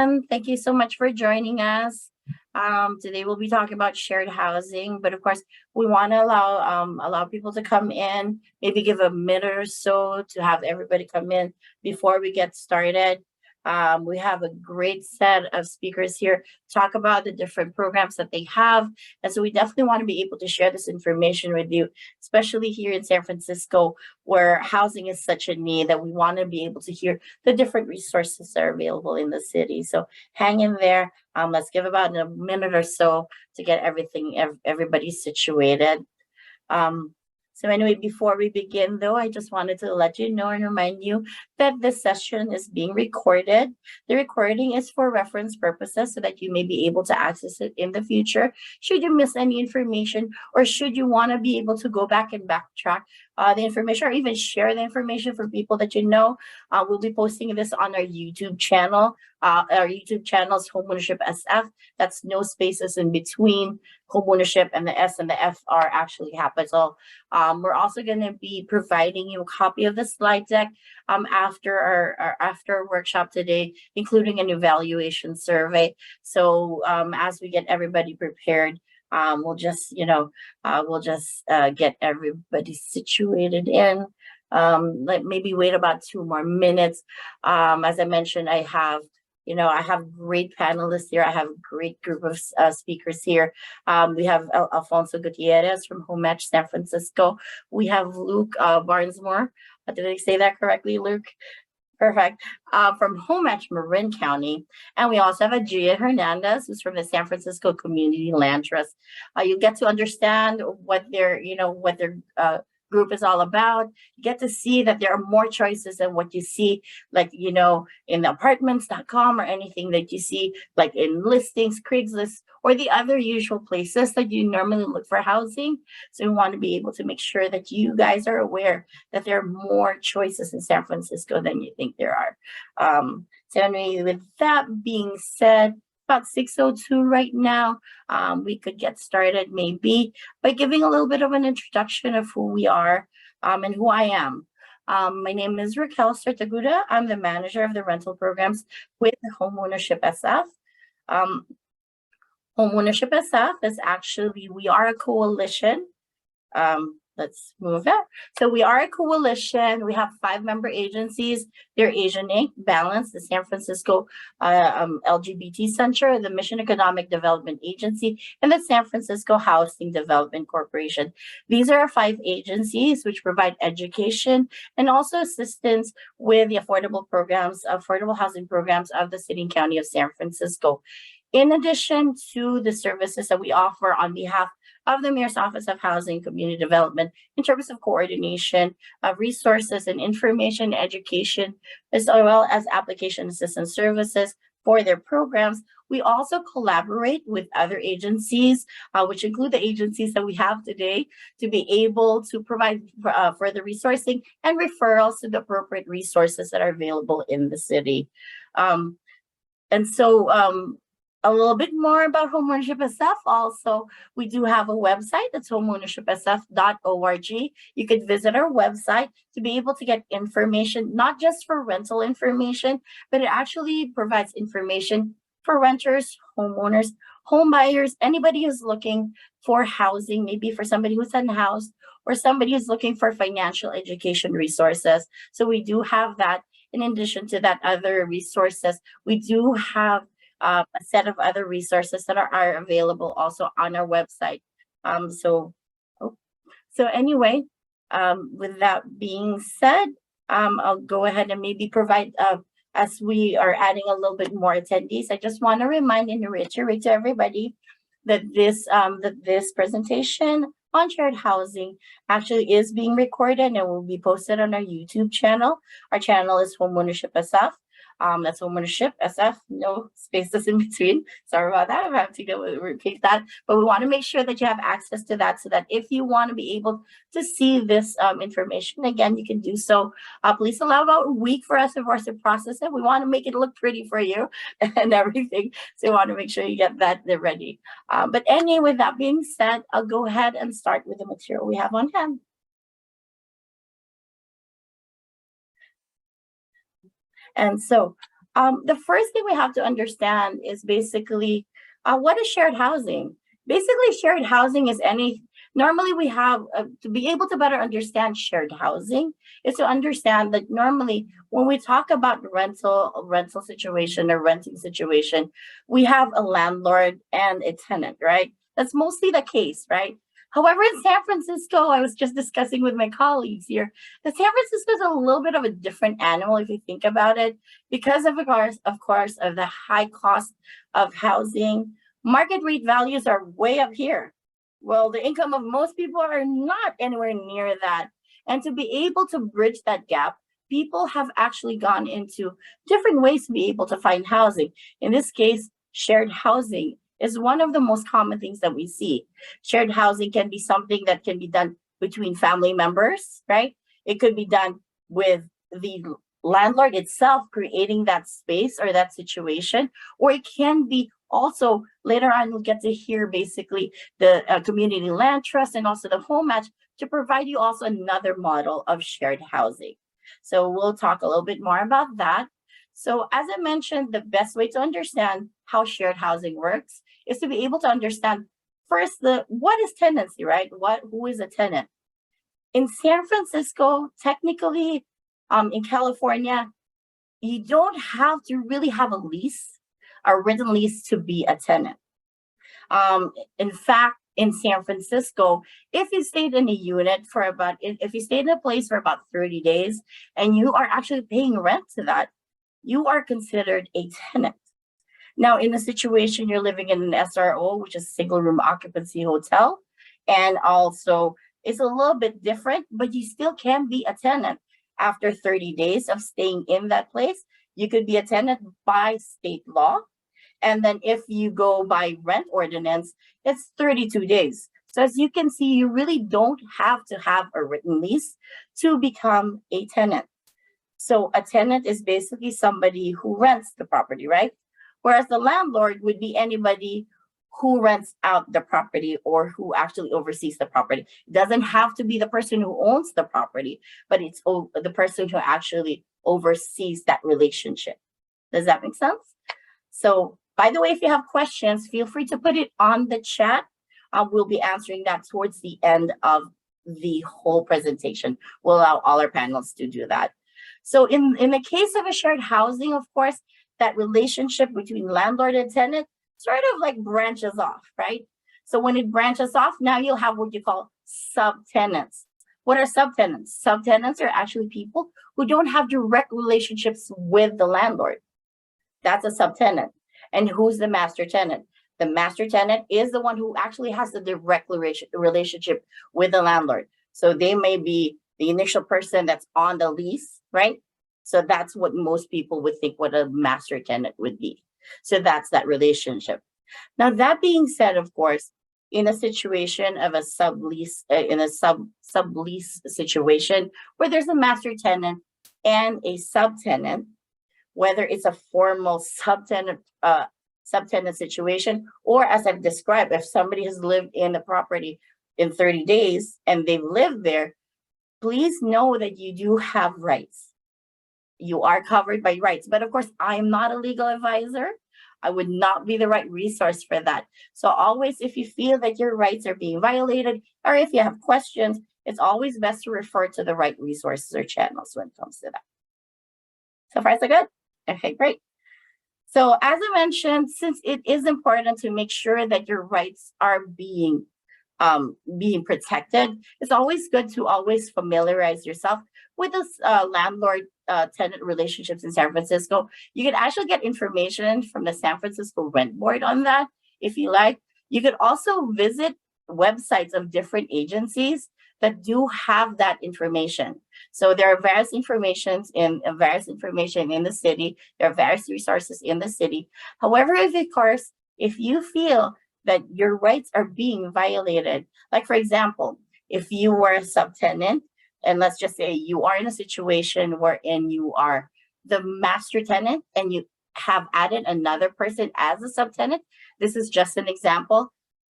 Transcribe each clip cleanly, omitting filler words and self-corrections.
Thank you so much for joining us. Today we'll be talking about shared housing, but of course we want to allow people to come in, maybe give a minute or so to have everybody come in before we get started. We have a great set of speakers here talk about the different programs that they have. And so we definitely want to be able to share this information with you, especially here in San Francisco, where housing is such a need that we want to be able to hear the different resources that are available in the city. So hang in there. Let's give about a minute or so to get everybody situated. So anyway, before we begin though, I just wanted to let you know and remind you that this session is being recorded. The recording is for reference purposes so that you may be able to access it in the future. Should you miss any information or should you want to be able to go back and backtrack the information or even share the information for people that you know, we'll be posting this on our YouTube channel. Our YouTube channel is Homeownership SF. That's no spaces in between. Homeownership and the S and the F are actually capital. We're also going to be providing you a copy of the slide deck after our workshop today, including an evaluation survey. So as we get everybody prepared, we'll just get everybody situated in. Maybe wait about 2 more minutes. As I mentioned, I have great panelists here. I have a great group of speakers here. We have Alfonso Gutierrez from homematch San Francisco. We have Luke Barnesmore. Did I say that correctly, Luke? Perfect. From homematch Marin County. And we also have Gia Hernandez, who's from the San Francisco Community Land Trust. You get to understand what their group is all about. You get to see that there are more choices than what you see, like, in apartments.com or anything that you see, like in listings, Craigslist, or the other usual places that you normally look for housing. So we want to be able to make sure that you guys are aware that there are more choices in San Francisco than you think there are. So anyway, with that being said, about 6:02 right now. We could get started maybe by giving a little bit of an introduction of who we are and who I am. My name is Raquel Sertaguda. I'm the manager of the rental programs with Homeownership SF. Homeownership SF is we are a coalition. Let's move that. So we are a coalition. We have 5 member agencies. They're Asian Inc., Balance, the San Francisco LGBT Center, the Mission Economic Development Agency, and the San Francisco Housing Development Corporation. These are our 5 agencies which provide education and also assistance with the affordable housing programs of the city and county of San Francisco. In addition to the services that we offer on behalf of the Mayor's Office of Housing and Community Development in terms of coordination of resources and information education, as well as application assistance services for their programs, we also collaborate with other agencies, which include the agencies that we have today, to be able to provide further resourcing and referrals to the appropriate resources that are available in the city. A little bit more about Homeownership SF. Also, we do have a website. That's homeownershipisf.org. You could visit our website to be able to get information, not just for rental information, but it actually provides information for renters, homeowners, home buyers, anybody who's looking for housing, maybe for somebody who's unhoused or somebody who's looking for financial education resources. So we do have that. In addition to that, other resources, we do have a set of other resources that are available also on our website. Anyway, with that being said, I'll go ahead and maybe provide, as we are adding a little bit more attendees, I just want to remind and reiterate to everybody that this presentation on shared housing actually is being recorded and will be posted on our YouTube channel. Our channel is Homeownership SF. That's Homeownership SF, no spaces in between. Sorry about that. I have to repeat that. But we want to make sure that you have access to that so that if you want to be able to see this information, again, you can do so. Please allow about a week for us to process it. We want to make it look pretty for you and everything. So we want to make sure you get that ready. But anyway, with that being said, I'll go ahead and start with the material we have on hand. And so The first thing we have to understand is basically what is shared housing? Basically, shared housing is normally we have to be able to better understand shared housing is to understand that normally when we talk about rental situation or renting situation, we have a landlord and a tenant, right? That's mostly the case, right? However, in San Francisco, I was just discussing with my colleagues here, that San Francisco is a little bit of a different animal if you think about it because of course, of the high cost of housing. Market rate values are way up here. Well, the income of most people are not anywhere near that. And to be able to bridge that gap, people have actually gone into different ways to be able to find housing. In this case, shared housing is one of the most common things that we see. Shared housing can be something that can be done between family members, right? It could be done with the landlord itself creating that space or that situation, or it can be also later on we'll get to hear basically the community land trust and also the home match to provide you also another model of shared housing. So we'll talk a little bit more about that. So as I mentioned, the best way to understand how shared housing works is to be able to understand first what is tenancy, right? Who is a tenant? In San Francisco, technically, in California, you don't have to really have a lease, a written lease to be a tenant. In fact, in San Francisco, if you stayed in a unit for if you stayed in a place for about 30 days and you are actually paying rent to that, you are considered a tenant. Now, in a situation you're living in an SRO, which is single room occupancy hotel, and also it's a little bit different, but you still can be a tenant after 30 days of staying in that place. You could be a tenant by state law. And then if you go by rent ordinance, it's 32 days. So as you can see, you really don't have to have a written lease to become a tenant. So a tenant is basically somebody who rents the property, right? Whereas the landlord would be anybody who rents out the property or who actually oversees the property. It doesn't have to be the person who owns the property, but it's the person who actually oversees that relationship. Does that make sense? So, by the way, if you have questions, feel free to put it on the chat. We'll be answering that towards the end of the whole presentation. We'll allow all our panelists to do that. So in the case of a shared housing, of course, that relationship between landlord and tenant sort of like branches off, right? So when it branches off, now you'll have what you call subtenants. What are subtenants? Subtenants are actually people who don't have direct relationships with the landlord. That's a subtenant. And who's the master tenant? The master tenant is the one who actually has the direct relationship with the landlord. So they may be the initial person that's on the lease, right? So that's what most people would think what a master tenant would be. So that's that relationship. Now, that being said, of course, in a situation of a sublease, in a sublease situation where there's a master tenant and a subtenant, whether it's a formal subtenant situation, or as I've described, if somebody has lived in the property in 30 days and they've lived there, please know that you do have rights. You are covered by rights. But of course, I'm not a legal advisor. I would not be the right resource for that. So always, if you feel that your rights are being violated, or if you have questions, it's always best to refer to the right resources or channels when it comes to that. So far, so good? Okay, great. So as I mentioned, since it is important to make sure that your rights are being protected, it's always good to always familiarize yourself with this landlord-tenant relationships in San Francisco. You can actually get information from the San Francisco Rent Board on that if you like. You could also visit websites of different agencies that do have that information. So there are various information in the city. There are various resources in the city. However, if you feel that your rights are being violated, like for example, if you were a subtenant, and let's just say you are in a situation wherein you are the master tenant and you have added another person as a subtenant, this is just an example.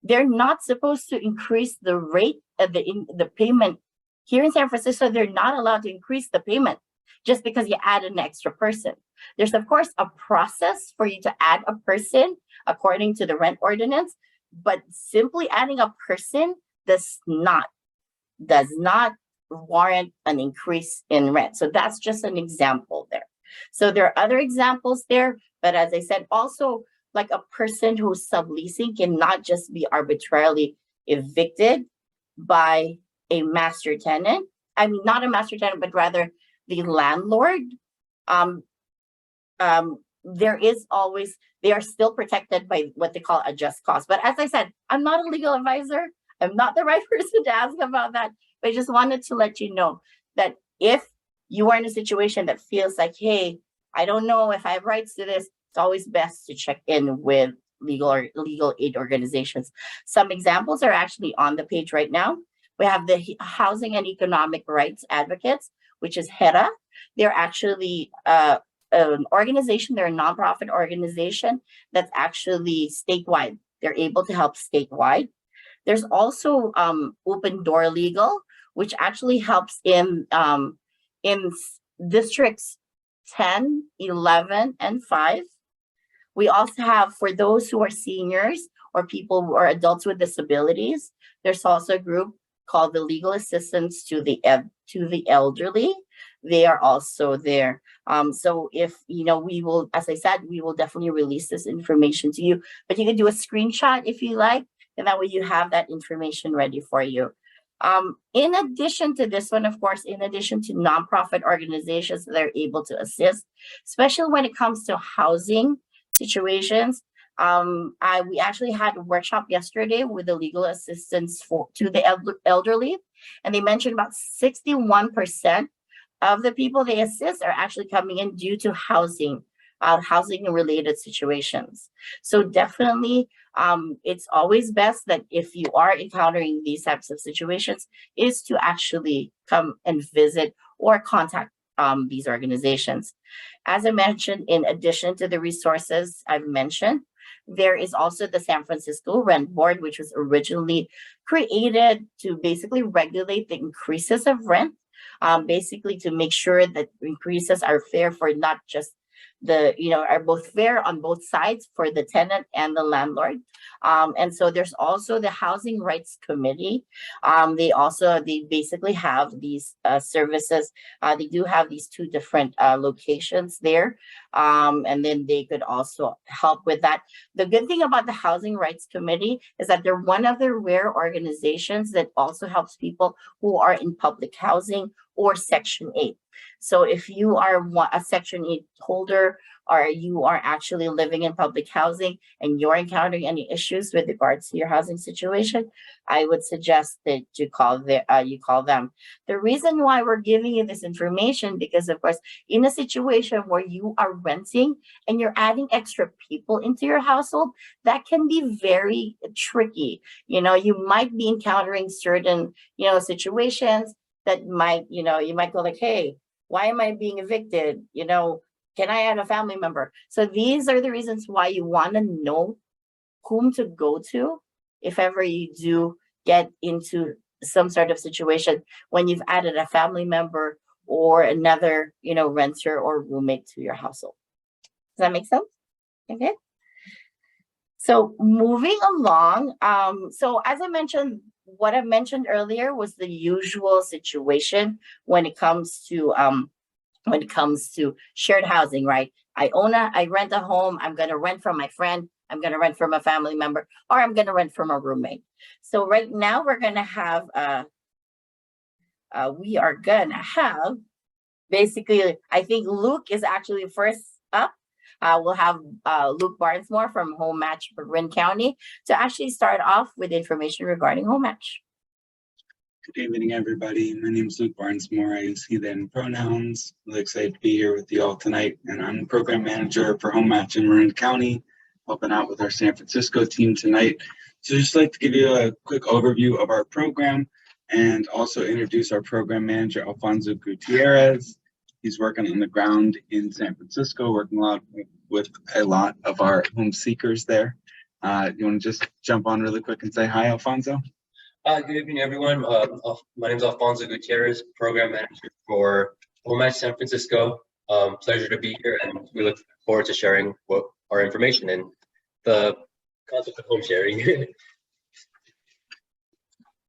They're not supposed to increase the rate of the payment. Here in San Francisco, they're not allowed to increase the payment just because you add an extra person. There's, of course, a process for you to add a person according to the rent ordinance, but simply adding a person does not warrant an increase in rent. So that's just an example there. So there are other examples there, but as I said, also like a person who's subleasing cannot just be arbitrarily evicted by a master tenant. I mean, not a master tenant, but rather the landlord. There is always, they are still protected by what they call a just cause. But as I said, I'm not a legal advisor. I'm not the right person to ask about that. But I just wanted to let you know that if you are in a situation that feels like, hey, I don't know if I have rights to this, it's always best to check in with legal aid organizations. Some examples are actually on the page right now. We have the Housing and Economic Rights Advocates, which is HERA. They're actually an organization, they're a nonprofit organization that's actually statewide. They're able to help statewide. There's also Open Door Legal, which actually helps in districts 10, 11, and 5. We also have, for those who are seniors or people who are adults with disabilities, there's also a group called the Legal Assistance to the Elderly. They are also there. So if, we will, as I said, we will definitely release this information to you, but you can do a screenshot if you like, and that way you have that information ready for you. In addition to this one, of course, in addition to nonprofit organizations that are able to assist, especially when it comes to housing situations, we actually had a workshop yesterday with the legal assistance to the elderly, and they mentioned about 61% of the people they assist are actually coming in due to housing related situations. So definitely, it's always best that if you are encountering these types of situations, is to actually come and visit or contact these organizations. As I mentioned, in addition to the resources I've mentioned, there is also the San Francisco Rent Board, which was originally created to basically regulate the increases of rent, basically to make sure that increases are fair for not just are both fair on both sides for the tenant and the landlord. And so there's also the Housing Rights Committee. They basically have these services. They do have these two different locations there. And then they could also help with that. The good thing about the Housing Rights Committee is that they're one of the rare organizations that also helps people who are in public housing or Section 8. So if you are a Section 8 holder, or you are actually living in public housing and you're encountering any issues with regards to your housing situation, I would suggest that you call them. The reason why we're giving you this information, because of course, in a situation where you are renting and you're adding extra people into your household, that can be very tricky. You might be encountering certain, situations that might, you might go like, hey, why am I being evicted? Can I add a family member? So these are the reasons why you want to know whom to go to if ever you do get into some sort of situation when you've added a family member or another, renter or roommate to your household. Does that make sense? Okay. So moving along, so as I mentioned, what I mentioned earlier was the usual situation when it comes to shared housing, right? I rent a home, I'm gonna rent from my friend, I'm gonna rent from a family member, or I'm gonna rent from a roommate. So right now we're gonna have basically, I think Luke is actually first up. We'll have Luke Barnesmore from Home Match Marin County to actually start off with information regarding Home Match. Good evening, everybody. My name is Luke Barnesmore. I use he, them pronouns. I'm excited to be here with you all tonight. And I'm the program manager for Home Match in Marin County, helping out with our San Francisco team tonight. So just like to give you a quick overview of our program and also introduce our program manager, Alfonso Gutierrez. He's working on the ground in San Francisco, working with a lot of our home seekers there. You want to just jump on really quick and say hi, Alfonso? Good evening, everyone. My name is Alfonso Gutierrez, program manager for Home at San Francisco. Pleasure to be here, and we look forward to sharing what our information and the concept of home sharing.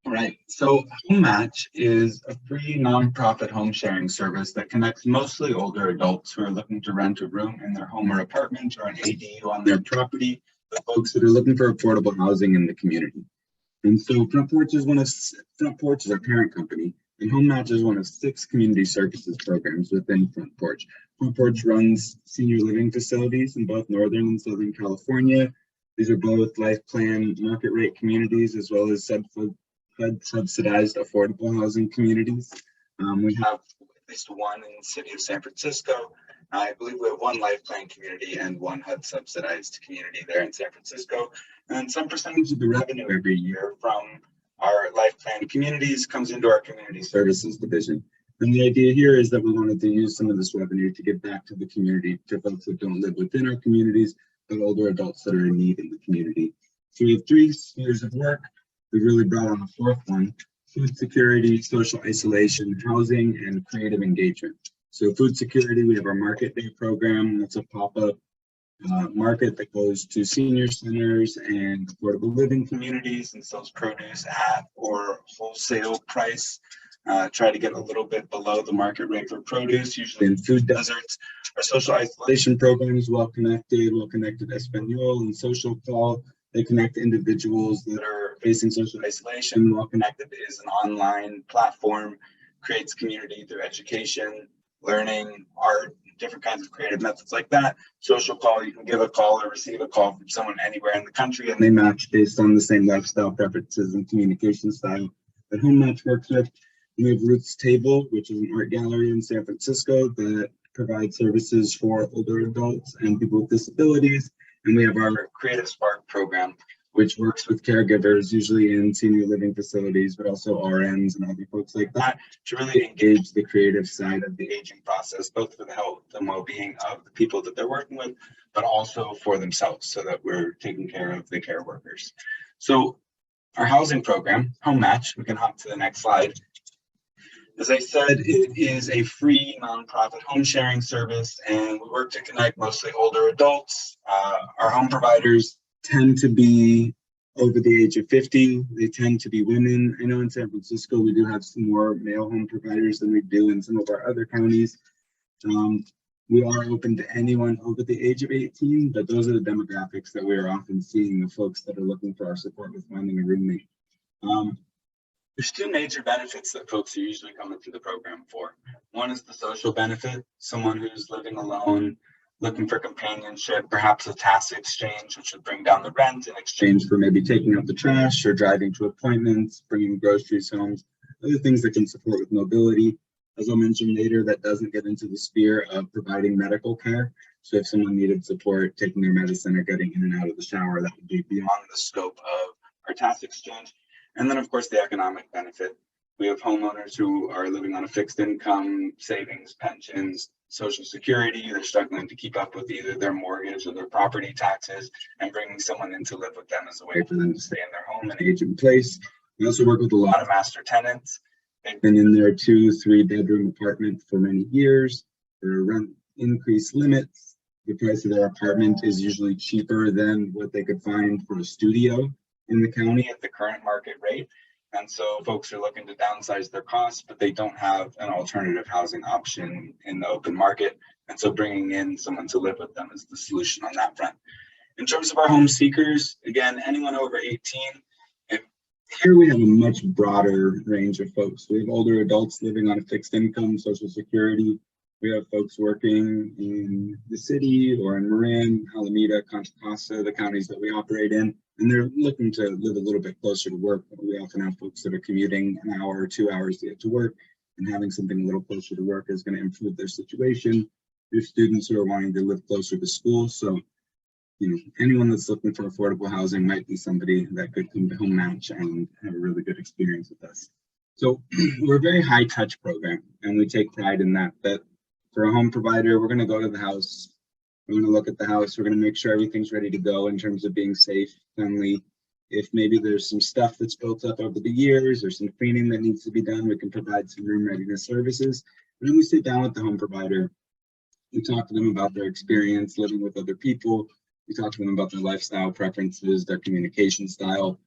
All right, so Home Match is a free nonprofit home sharing service that connects mostly older adults who are looking to rent a room in their home or apartment or an ADU on their property with folks that are looking for affordable housing in the community. And so Front Porch is our parent company, and Home Match is one of 6 community services programs within Front Porch. Front Porch runs senior living facilities in both Northern and Southern California. These are both life plan market rate communities as well as subsidized affordable housing communities. We have at least one in the city of San Francisco. I believe we have one life plan community and one HUD subsidized community there in San Francisco. And some percentage of the revenue every year from our life plan communities comes into our community services division. And the idea here is that we wanted to use some of this revenue to give back to the community, to folks that don't live within our communities, but older adults that are in need in the community. So we have 3 spheres of work. We've really brought on a 4th one: food security, social isolation, housing, and creative engagement. So food security, we have our Market Day program. That's a pop-up market that goes to senior centers and affordable living communities and sells produce at or wholesale price. Try to get a little bit below the market rate for produce, usually in food deserts. Our social isolation program is Well Connected Espanol and Social Call. They connect individuals that are facing social isolation. Well Connected is an online platform, creates community through education, learning, art, different kinds of creative methods like that. Social Call, you can give a call or receive a call from someone anywhere in the country, and they match based on the same lifestyle preferences and communication style that Home Match works with. We have Roots Table, which is an art gallery in San Francisco that provides services for older adults and people with disabilities. And we have our Creative Spark program, which works with caregivers, usually in senior living facilities, but also RNs and other folks like that, to really engage the creative side of the aging process, both for the health and well-being of the people that they're working with, but also for themselves, so that we're taking care of the care workers. So our housing program, Home Match, we can hop to the next slide. As I said, it is a free nonprofit home sharing service, and we work to connect mostly older adults. Our home providers tend to be over the age of 50. They tend to be women. I know in San Francisco, we do have some more male home providers than we do in some of our other counties. We are open to anyone over the age of 18, but those are the demographics that we are often seeing, the folks that are looking for our support with finding a roommate. There's 2 major benefits that folks are usually coming to the program for. One is the social benefit, someone who's living alone, looking for companionship, perhaps a task exchange, which would bring down the rent in exchange for maybe taking out the trash or driving to appointments, bringing groceries home, other things that can support with mobility. As I'll mention later, that doesn't get into the sphere of providing medical care. So if someone needed support taking their medicine or getting in and out of the shower, that would be beyond the scope of our task exchange. And then, of course, the economic benefit. We have homeowners who are living on a fixed income, savings, pensions, Social Security. They're struggling to keep up with either their mortgage or their property taxes, and bringing someone in to live with them as a way for them to stay in their home and age in place. We also work with a lot of master tenants. They've been in their 2-3 bedroom apartment for many years. There are rent increase limits. The price of their apartment is usually cheaper than what they could find for a studio in the county at the current market rate. And so folks are looking to downsize their costs, but they don't have an alternative housing option in the open market. And so bringing in someone to live with them is the solution on that front. In terms of our home seekers, again, anyone over 18, here we have a much broader range of folks. We have older adults living on a fixed income, Social Security. We have folks working in the city or in Marin, Alameda, Contra Costa, the counties that we operate in, and they're looking to live a little bit closer to work. We often have folks that are commuting an hour or 2 hours to get to work, and having something a little closer to work is going to improve their situation. There's students who are wanting to live closer to school. So, anyone that's looking for affordable housing might be somebody that could come to Home Match and have a really good experience with us. So we're a very high touch program, and we take pride in that for a home provider, we're going to go to the house, we're going to look at the house, we're going to make sure everything's ready to go in terms of being safe, cleanly, If maybe there's some stuff that's built up over the years or some cleaning that needs to be done, we can provide some room readiness services. And then we sit down with the home provider. We talk to them about their experience living with other people. We talk to them about their lifestyle preferences, their communication style.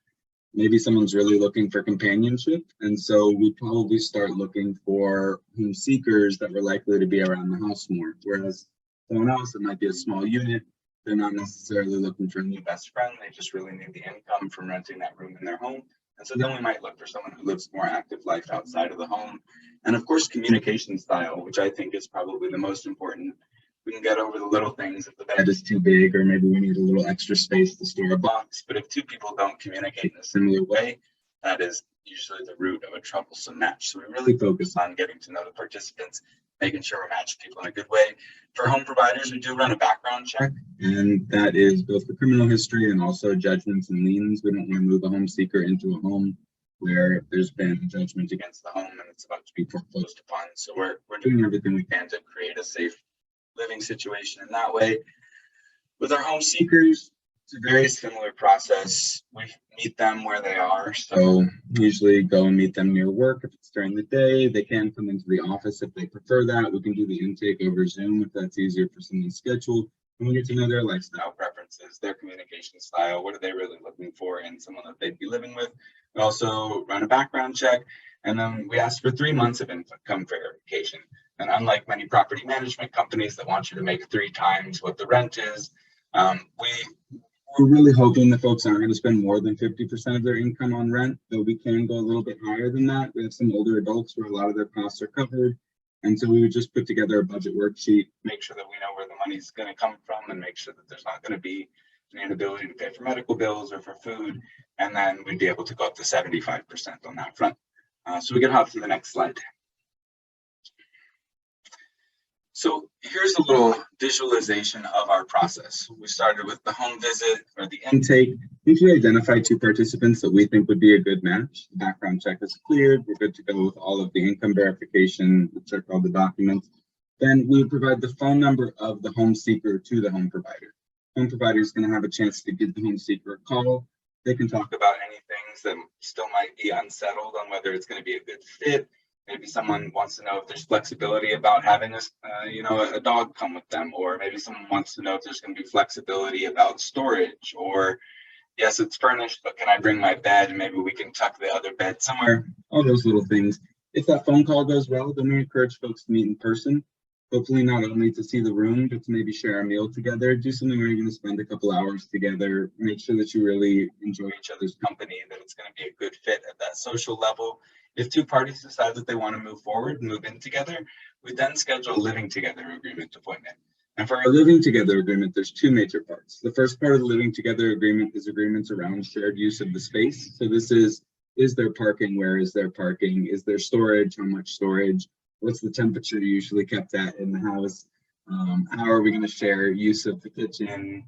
Maybe someone's really looking for companionship. And so we probably start looking for home seekers that were likely to be around the house more. Whereas someone else, it might be a small unit. They're not necessarily looking for a new best friend. They just really need the income from renting that room in their home. And so then we might look for someone who lives more active life outside of the home. And of course, communication style, which I think is probably the most important. We can get over the little things if the bed is too big, or maybe we need a little extra space to store a box. But if two people don't communicate in a similar way, that is usually the root of a troublesome match. So we really focus on getting to know the participants, making sure we're matching people in a good way. For home providers, we do run a background check, and that is both for criminal history and also judgments and liens. We don't want to move a home seeker into a home where there's been a judgment against the home and it's about to be foreclosed upon. So we're doing everything we can to create a safe living situation in that way. With our home seekers, it's a very similar process. We meet them where they are. So usually go and meet them near work if it's during the day. They can come into the office if they prefer that. We can do the intake over Zoom if that's easier for someone's schedule. And we get to know their lifestyle preferences, their communication style, what are they really looking for in someone that they'd be living with. We also run a background check, and then we ask for 3 months of income verification. And unlike many property management companies that want you to make 3 times what the rent is, we're really hoping that folks aren't going to spend more than 50% of their income on rent, though we can go a little bit higher than that. We have some older adults where a lot of their costs are covered. And so we would just put together a budget worksheet, make sure that we know where the money's going to come from, and make sure that there's not going to be an inability to pay for medical bills or for food. And then we'd be able to go up to 75% on that front. So we can hop to the next slide. So here's a little visualization of our process. We started with the home visit or the intake. If we identify 2 participants that we think would be a good match, the background check is cleared, we're good to go with all of the income verification, we check all the documents, then we would provide the phone number of the home seeker to the home provider. Home provider is going to have a chance to give the home seeker a call. They can talk about any things that still might be unsettled on whether it's going to be a good fit. Maybe someone wants to know if there's flexibility about having a dog come with them, or maybe someone wants to know if there's going to be flexibility about storage, or yes, it's furnished, but can I bring my bed and maybe we can tuck the other bed somewhere, all those little things. If that phone call goes well, then we encourage folks to meet in person, hopefully not only to see the room, but to maybe share a meal together, do something where you're going to spend a couple hours together, make sure that you really enjoy each other's company, that it's going to be a good fit at that social level. If 2 parties decide that they want to move forward and move in together, we then schedule a living together agreement appointment. And for our living together agreement, there's 2 major parts. The first part of the living together agreement is agreements around shared use of the space. So this is there parking? Where is there parking? Is there storage? How much storage? What's the temperature usually kept at in the house? How are we going to share use of the kitchen?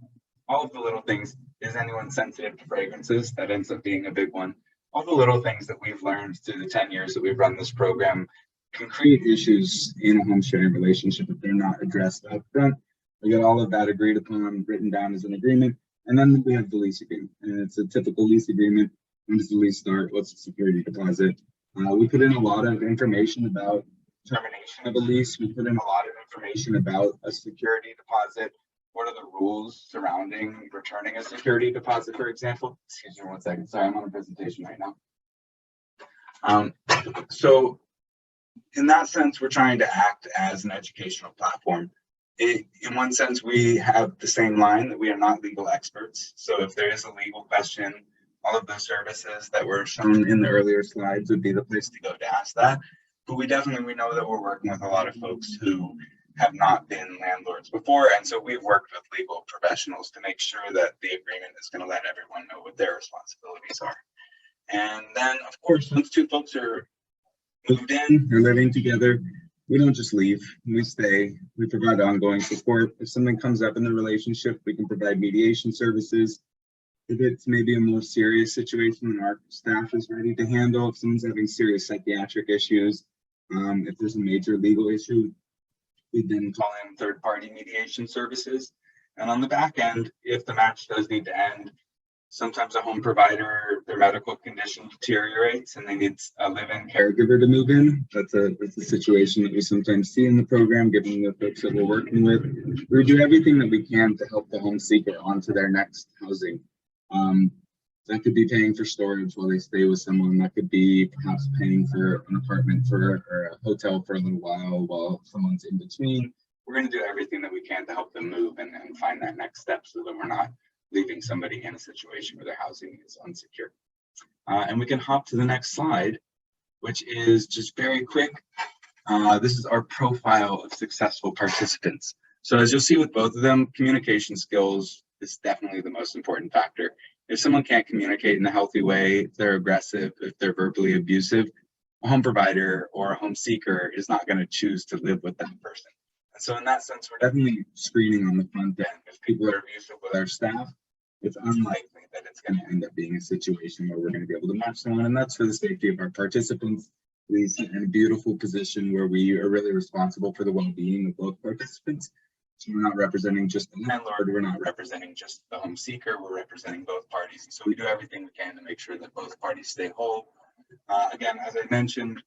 All of the little things. Is anyone sensitive to fragrances? That ends up being a big one. All the little things that we've learned through the 10 years that we've run this program can create issues in a home sharing relationship if they're not addressed up front. We get all of that agreed upon, written down as an agreement, and then we have the lease agreement. And it's a typical lease agreement. When does the lease start? What's the security deposit? We put in a lot of information about termination of a lease. We put in a lot of information about a security deposit. What are the rules surrounding returning a security deposit, for example? Excuse me 1 second. Sorry, I'm on a presentation right now. So in that sense, we're trying to act as an educational platform. In one sense, we have the same line that we are not legal experts. So if there is a legal question, all of the services that were shown in the earlier slides would be the place to go to ask that. But we know that we're working with a lot of folks who have not been landlords before. And so we've worked with legal professionals to make sure that the agreement is going to let everyone know what their responsibilities are. And then, of course, once 2 folks are moved in, they're living together, we don't just leave, we stay. We provide ongoing support. If something comes up in the relationship, we can provide mediation services. If it's maybe a more serious situation and our staff is ready to handle, if someone's having serious psychiatric issues, if there's a major legal issue, we then call in 3rd-party mediation services. And on the back end, if the match does need to end, Sometimes a home provider, their medical condition deteriorates and they need a live-in caregiver to move in. That's a situation that we sometimes see in the program, given the folks that we're working with. We do everything that we can to help the home seeker onto their next housing. That could be paying for storage while they stay with someone. That could be perhaps paying for an apartment or a hotel for a little while someone's in between. We're going to do everything that we can to help them move and find that next step so that we're not leaving somebody in a situation where their housing is unsecure. And we can hop to the next slide, which is just very quick. This is our profile of successful participants. So as you'll see with both of them, communication skills is definitely the most important factor. If someone can't communicate in a healthy way, if they're aggressive, if they're verbally abusive, a home provider or a home seeker is not going to choose to live with that person. And so in that sense, we're definitely screening on the front end. If people are abusive with our staff, it's unlikely that it's going to end up being a situation where we're going to be able to match someone. And that's for the safety of our participants. We sit in a beautiful position where we are really responsible for the well-being of both participants. So we're not representing just the landlord, we're not representing just the home seeker, we're representing both parties. And so we do everything we can to make sure that both parties stay whole. Again, as I mentioned,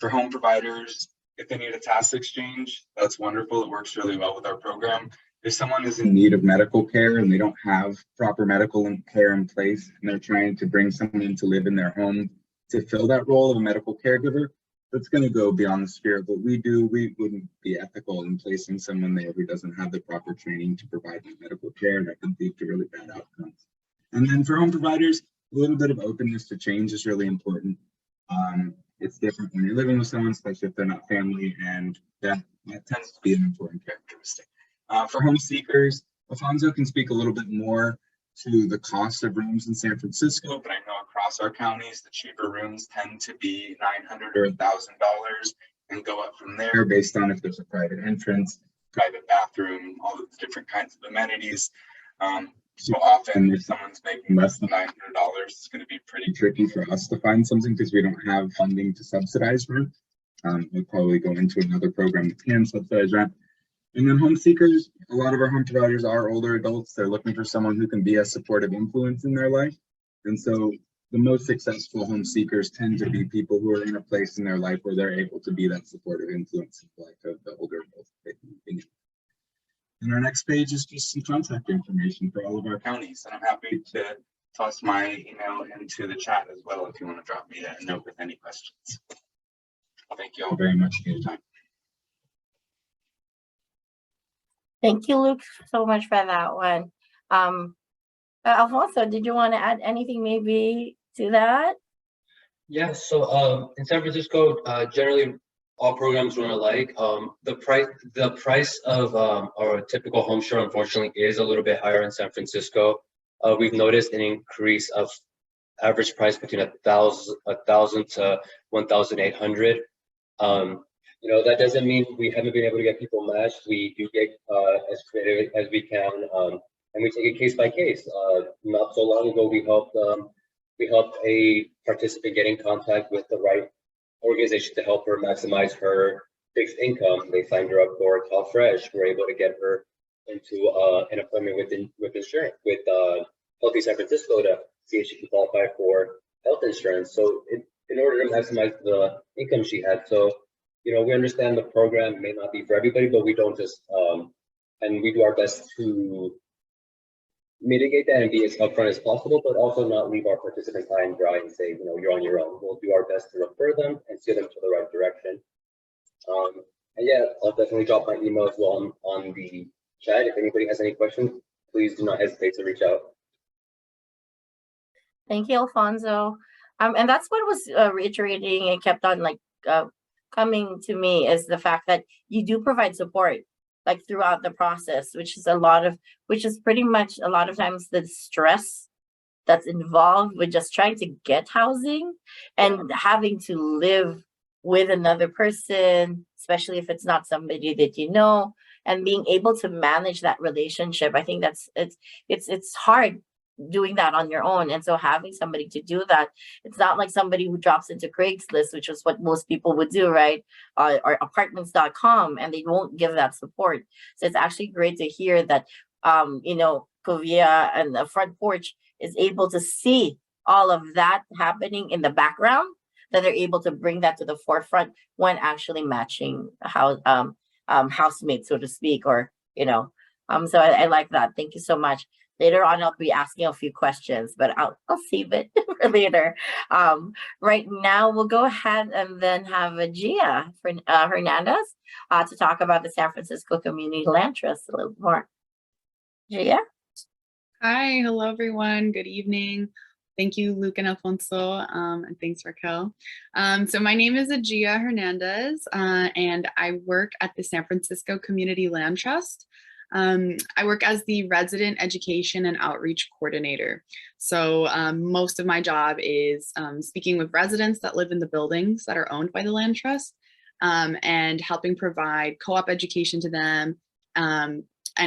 for home providers, if they need a task exchange, that's wonderful. It works really well with our program. If someone is in need of medical care and they don't have proper medical care in place and they're trying to bring someone in to live in their home to fill that role of a medical caregiver, that's going to go beyond the sphere of what we do. We wouldn't be ethical in placing someone there who doesn't have the proper training to provide that medical care. That can lead to really bad outcomes. And then for home providers, a little bit of openness to change is really important. It's different when you're living with someone, especially if they're not family, and that tends to be an important characteristic. For home seekers, Alfonso can speak a little bit more to the cost of rooms in San Francisco, but I know across our counties, the cheaper rooms tend to be $900 or $1,000 and go up from there based on if there's a private entrance, private bathroom, all of the different kinds of amenities. So often if someone's making less than $900, it's going to be pretty tricky for us to find something because we don't have funding to subsidize rent. We'll probably go into another program that can subsidize rent. And then home seekers, a lot of our home providers are older adults. They're looking for someone who can be a supportive influence in their life. And so the most successful home seekers tend to be people who are in a place in their life where they're able to be that supportive influence in the life of the older adults. And our next page is just some contact information for all of our counties. And I'm happy to toss my email into the chat as well if you want to drop me a note with any questions. Thank you all very much for your time. Thank you, Luke, so much for that one. Alfonso, did you want to add anything maybe to that? Yeah, so in San Francisco, generally all programs run alike. The price of our typical home share, unfortunately, is a little bit higher in San Francisco. We've noticed an increase of average price between $1,000 to $1,800. You know, that doesn't mean we haven't been able to get people matched. We do get as creative as we can, and we take it case by case. Not so long ago, we helped a participant get in contact with the right organization to help her maximize her fixed income. They signed her up for Call Fresh. We're able to get her into an appointment with insurance with Healthy San Francisco to see if she can qualify for health insurance. So in order to maximize the income she had, so you know, we understand the program may not be for everybody, but we don't just and we do our best to mitigate that and be as upfront as possible, but also not leave our participants high and dry and say, you know, you're on your own. We'll do our best to refer them and steer them to the right direction. And yeah, I'll definitely drop my email as well on the chat. If anybody has any questions, please do not hesitate to reach out. Thank you, Alfonso. And that's what was reiterating and kept on like coming to me is the fact that you do provide support like throughout the process, which is pretty much a lot of times the stress that's involved with just trying to get housing and having to live with another person, especially if it's not somebody that you know, and being able to manage that relationship. I think it's hard doing that on your own. And so having somebody to do that, it's not like somebody who drops into Craigslist, which is what most people would do, right? Or apartments.com, and they won't give that support. So it's actually great to hear that, you know, covia and the front porch is able to see all of that happening in the background, that they're able to bring that to the forefront when actually matching housemates, so to speak, or so I like that. Thank you so much. Later on, I'll be asking a few questions, but I'll save it for later. Right now, we'll go ahead and then have Gia Hernandez to talk about the San Francisco Community Land Trust a little more. Gia? Hi, hello everyone. Good evening. Thank you, Luke and Alfonso, and thanks, Raquel. So my name is Gia Hernandez, and I work at the San Francisco Community Land Trust. I work as the Resident Education and Outreach Coordinator. So most of my job is speaking with residents that live in the buildings that are owned by the Land Trust, and helping provide co-op education to them, and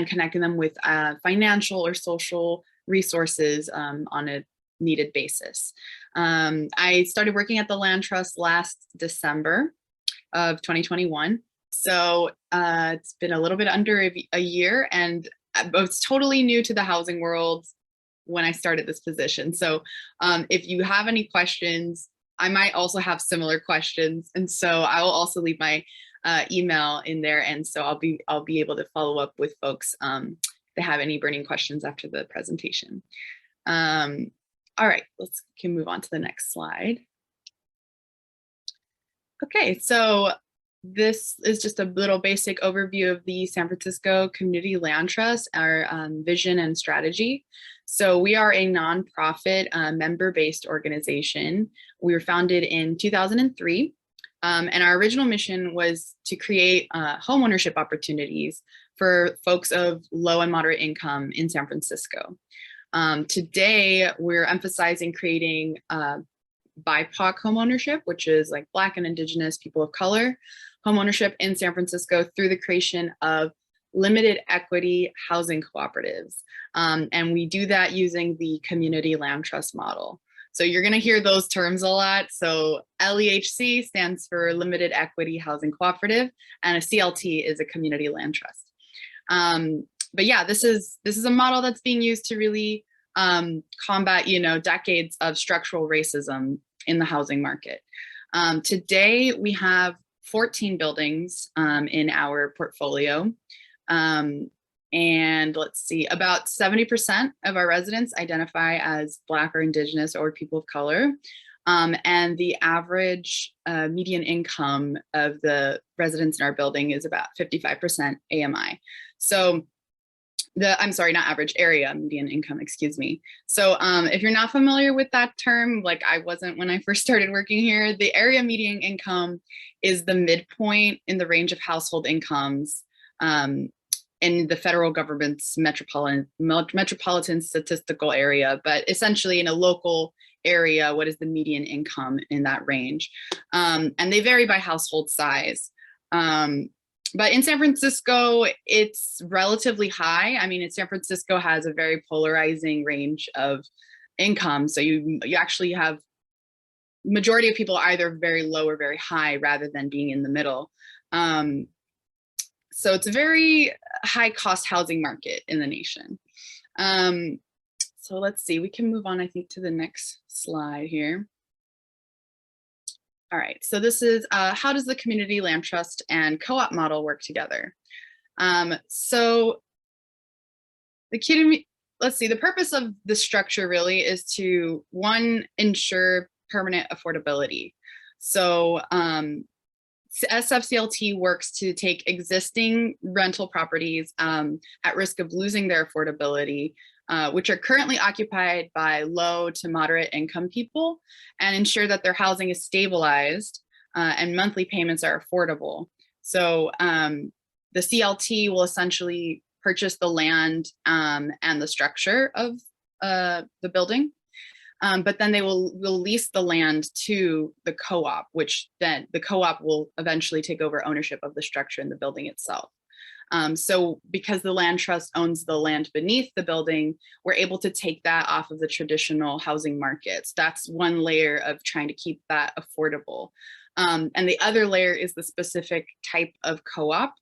connecting them with financial or social resources on a needed basis. I started working at the Land Trust last December of 2021. So it's been a little bit under a year, and I was totally new to the housing world when I started this position. So if you have any questions, I might also have similar questions. And so I will also leave my email in there. And so I'll be able to follow up with folks if they have any burning questions after the presentation. All right, can move on to the next slide. Okay, so this is just a little basic overview of the San Francisco Community Land Trust, our vision and strategy. So we are a nonprofit member-based organization. We were founded in 2003, and our original mission was to create homeownership opportunities for folks of low and moderate income in San Francisco. Today, we're emphasizing creating BIPOC homeownership, which is like Black and Indigenous people of color homeownership in San Francisco through the creation of limited equity housing cooperatives. And we do that using the community land trust model. So you're going to hear those terms a lot. So LEHC stands for Limited Equity Housing Cooperative, and a CLT is a community land trust. But yeah, this is a model that's being used to really combat, decades of structural racism in the housing market. Today, we have 14 buildings in our portfolio. And let's see, about 70% of our residents identify as Black or Indigenous or people of color. And the average median income of the residents in our building is about 55% AMI. So I'm sorry, not average, area median income, excuse me. So if you're not familiar with that term, like I wasn't when I first started working here, the area median income is the midpoint in the range of household incomes in the federal government's metropolitan statistical area, but essentially in a local area, what is the median income in that range? And they vary by household size. But in San Francisco, it's relatively high. I mean, San Francisco has a very polarizing range of income. So you actually have majority of people either very low or very high rather than being in the middle. So it's a very high cost housing market in the nation. So let's see, we can move on, I think, to the next slide here. All right, so this is how does the community land trust and co-op model work together? So let's see, the purpose of the structure really is to, one, ensure permanent affordability. So SFCLT works to take existing rental properties at risk of losing their affordability, which are currently occupied by low to moderate income people, and ensure that their housing is stabilized and monthly payments are affordable. So the CLT will essentially purchase the land and the structure of the building, but then they will lease the land to the co-op, which then the co-op will eventually take over ownership of the structure and the building itself. So because the land trust owns the land beneath the building, we're able to take that off of the traditional housing markets. That's one layer of trying to keep that affordable. And the other layer is the specific type of co-op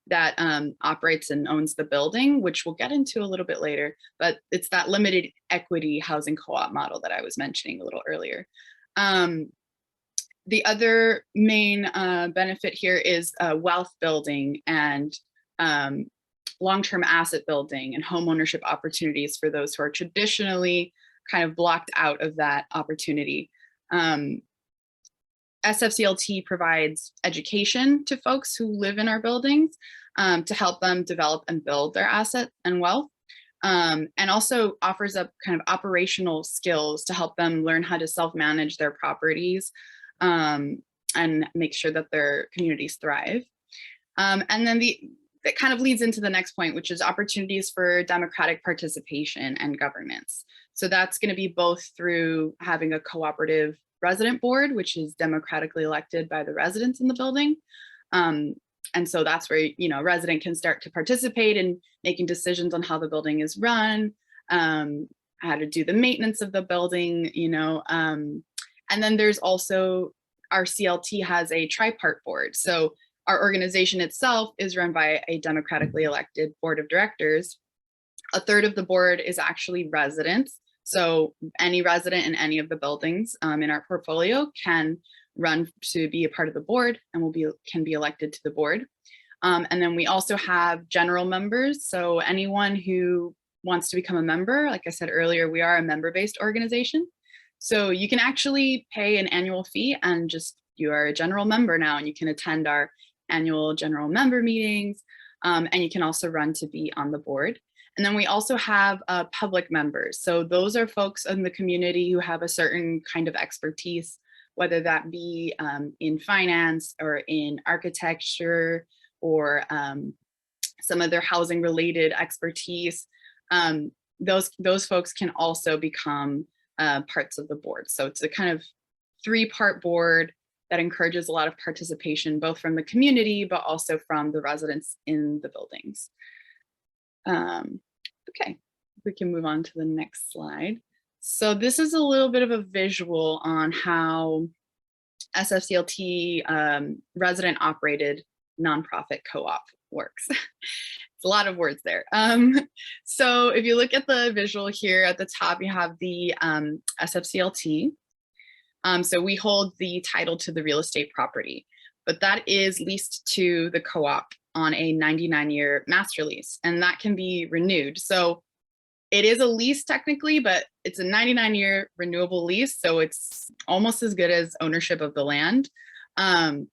that operates and owns the building, which we'll get into a little bit later, but it's that limited equity housing co-op model that I was mentioning a little earlier. The other main benefit here is wealth building and long-term asset building and home ownership opportunities for those who are traditionally kind of blocked out of that opportunity. SFCLT provides education to folks who live in our buildings to help them develop and build their asset and wealth, and also offers up kind of operational skills to help them learn how to self-manage their properties and make sure that their communities thrive. And then that kind of leads into the next point, which is opportunities for democratic participation and governance. So that's going to be both through having a cooperative resident board, which is democratically elected by the residents in the building. And so that's where, you know, a resident can start to participate in making decisions on how the building is run, how to do the maintenance of the building, you know. And then there's also, our CLT has a tripart board. So our organization itself is run by a democratically elected board of directors. A third of the board is actually residents. So any resident in any of the buildings in our portfolio can run to be a part of the board and can be elected to the board. And then we also have general members. So anyone who wants to become a member, like I said earlier, we are a member-based organization. So you can actually pay an annual fee and you are a general member now, and you can attend our annual general member meetings, and you can also run to be on the board. And then we also have public members. So those are folks in the community who have a certain kind of expertise, whether that be in finance or in architecture or some other housing related expertise. Those folks can also become parts of the board. So it's a kind of 3-part board that encourages a lot of participation, both from the community, but also from the residents in the buildings. Okay, we can move on to the next slide. So this is a little bit of a visual on how SFCLT resident operated nonprofit co-op works. It's a lot of words there. So if you look at the visual here at the top, you have the SFCLT. So we hold the title to the real estate property, but that is leased to the co-op on a 99-year master lease, and that can be renewed. So it is a lease technically, but it's a 99-year renewable lease. So it's almost as good as ownership of the land. And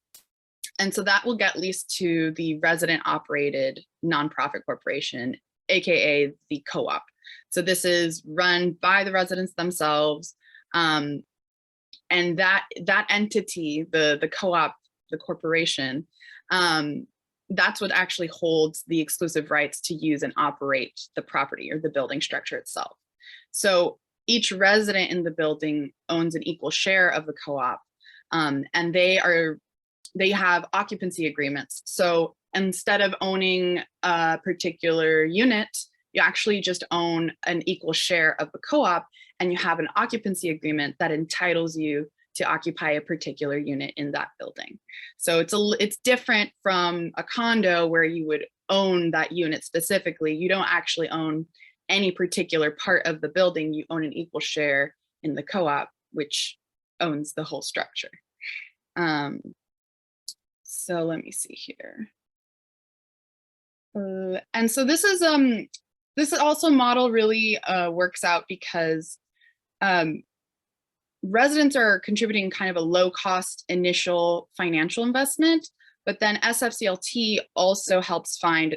so that will get leased to the resident operated nonprofit corporation, AKA the co-op. So this is run by the residents themselves. And that entity, the co-op, the corporation, that's what actually holds the exclusive rights to use and operate the property or the building structure itself. So each resident in the building owns an equal share of the co-op, and they have occupancy agreements. So instead of owning a particular unit, you actually just own an equal share of the co-op, and you have an occupancy agreement that entitles you to occupy a particular unit in that building. So it's different from a condo where you would own that unit specifically. You don't actually own any particular part of the building. You own an equal share in the co-op, which owns the whole structure. So let me see here. And so this also model really works out because residents are contributing kind of a low cost initial financial investment, but then SFCLT also helps find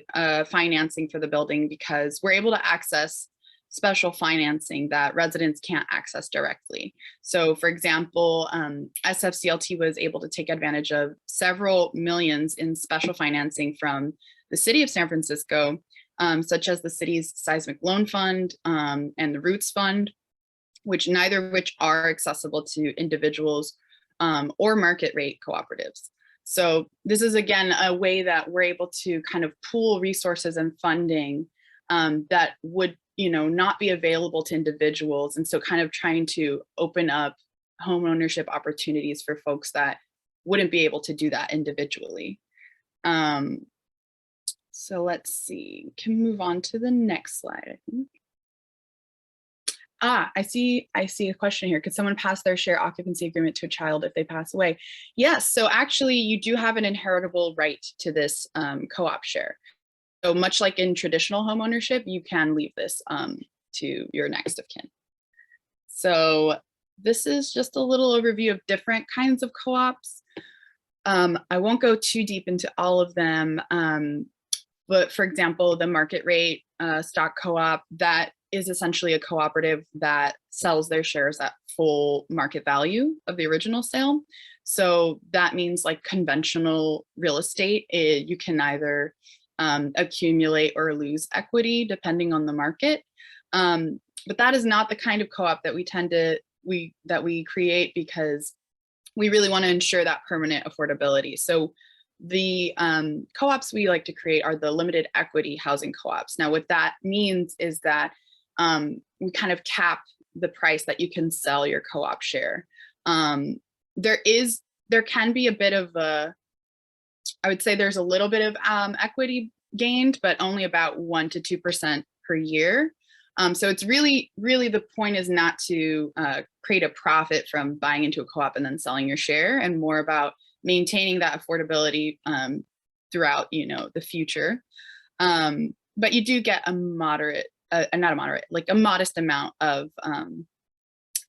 financing for the building because we're able to access special financing that residents can't access directly. So for example, SFCLT was able to take advantage of several millions in special financing from the city of San Francisco, such as the city's seismic loan fund and the Roots Fund, neither of which are accessible to individuals or market rate cooperatives. So this is again a way that we're able to kind of pool resources and funding that would not be available to individuals, and so kind of trying to open up home ownership opportunities for folks that wouldn't be able to do that individually. So let's see, can move on to the next slide, I think. I see a question here. Could someone pass their share occupancy agreement to a child if they pass away? Yes, so actually you do have an inheritable right to this co-op share. So much like in traditional home ownership, you can leave this to your next of kin. So this is just a little overview of different kinds of co-ops. I won't go too deep into all of them, but for example, the market rate stock co-op, that is essentially a cooperative that sells their shares at full market value of the original sale. So that means like conventional real estate, you can either accumulate or lose equity depending on the market. But that is not the kind of co-op that we create, because we really want to ensure that permanent affordability. So the co-ops we like to create are the limited equity housing co-ops. Now, what that means is that we kind of cap the price that you can sell your co-op share. There can be a bit of I would say there's a little bit of equity gained, but only about 1 to 2% per year. So it's really the point is not to create a profit from buying into a co-op and then selling your share, and more about maintaining that affordability throughout, the future. But you do get a moderate, not a moderate, like a modest amount of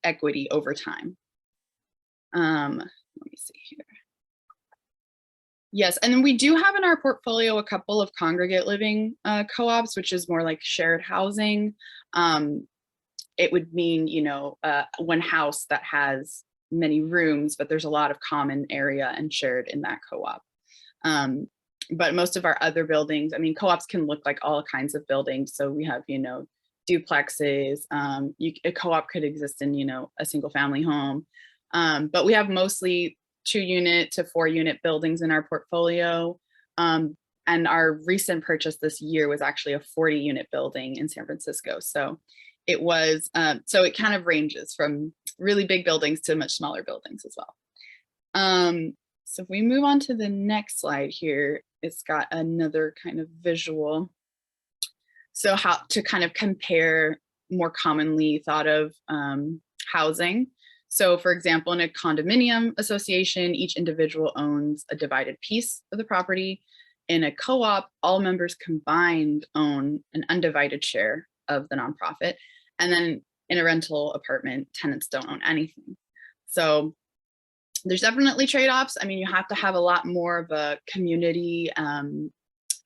equity over time. Let me see here. Yes, and then we do have in our portfolio a couple of congregate living co-ops, which is more like shared housing. It would mean, one house that has many rooms, but there's a lot of common area and shared in that co-op. But most of our other buildings, I mean, co-ops can look like all kinds of buildings. So we have, duplexes. A co-op could exist in, a single family home. But we have mostly 2-unit to 4-unit buildings in our portfolio. And our recent purchase this year was actually a 40-unit building in San Francisco. So it was, so it kind of ranges from really big buildings to much smaller buildings as well. So if we move on to the next slide here, it's got another kind of visual. So how to kind of compare more commonly thought of housing. So for example, in a condominium association, each individual owns a divided piece of the property. In a co-op, all members combined own an undivided share of the nonprofit. And then in a rental apartment, tenants don't own anything. So there's definitely trade-offs. I mean, you have to have a lot more of a community in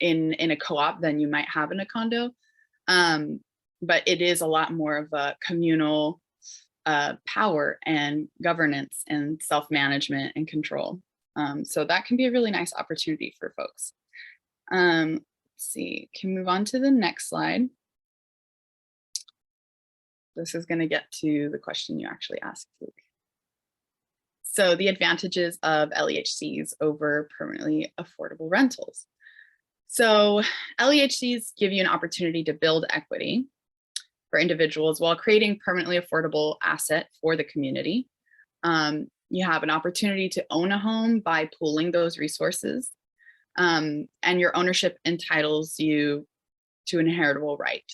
a co-op than you might have in a condo. But it is a lot more of a communal power and governance and self-management and control. So that can be a really nice opportunity for folks. Let's see, can move on to the next slide. This is going to get to the question you actually asked, Luke. So the advantages of LEHCs over permanently affordable rentals. So LEHCs give you an opportunity to build equity for individuals while creating permanently affordable asset for the community. You have an opportunity to own a home by pooling those resources, and your ownership entitles you to an inheritable right.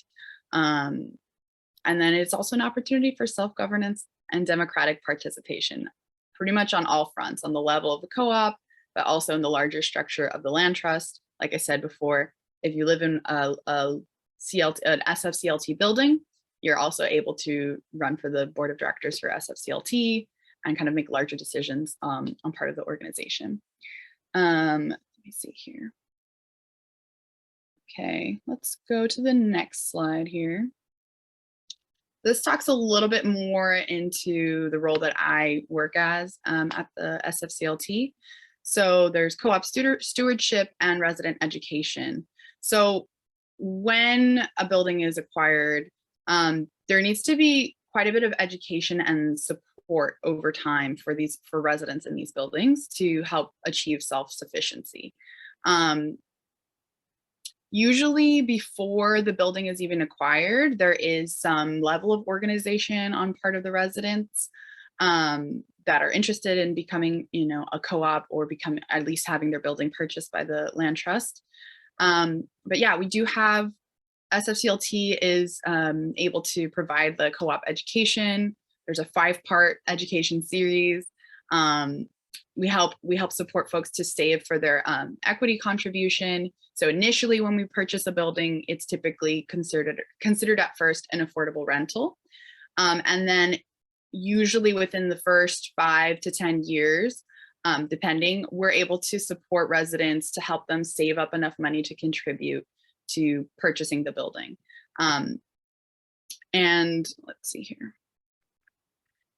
And then it's also an opportunity for self-governance and democratic participation, pretty much on all fronts, on the level of the co-op, but also in the larger structure of the land trust. Like I said before, if you live in an SFCLT building, you're also able to run for the board of directors for SFCLT and kind of make larger decisions on part of the organization. Let me see here. Okay, let's go to the next slide here. This talks a little bit more into the role that I work as at the SFCLT. So there's co-op stewardship and resident education. So when a building is acquired, there needs to be quite a bit of education and support over time for residents in these buildings to help achieve self-sufficiency. Usually before the building is even acquired, there is some level of organization on part of the residents that are interested in becoming, a co-op or at least having their building purchased by the land trust. But yeah, we do have SFCLT is able to provide the co-op education. There's a 5-part education series. We help support folks to save for their equity contribution. So initially, when we purchase a building, it's typically considered at first an affordable rental, and then usually within the first 5 to 10 years, depending, we're able to support residents to help them save up enough money to contribute to purchasing the building. And let's see here.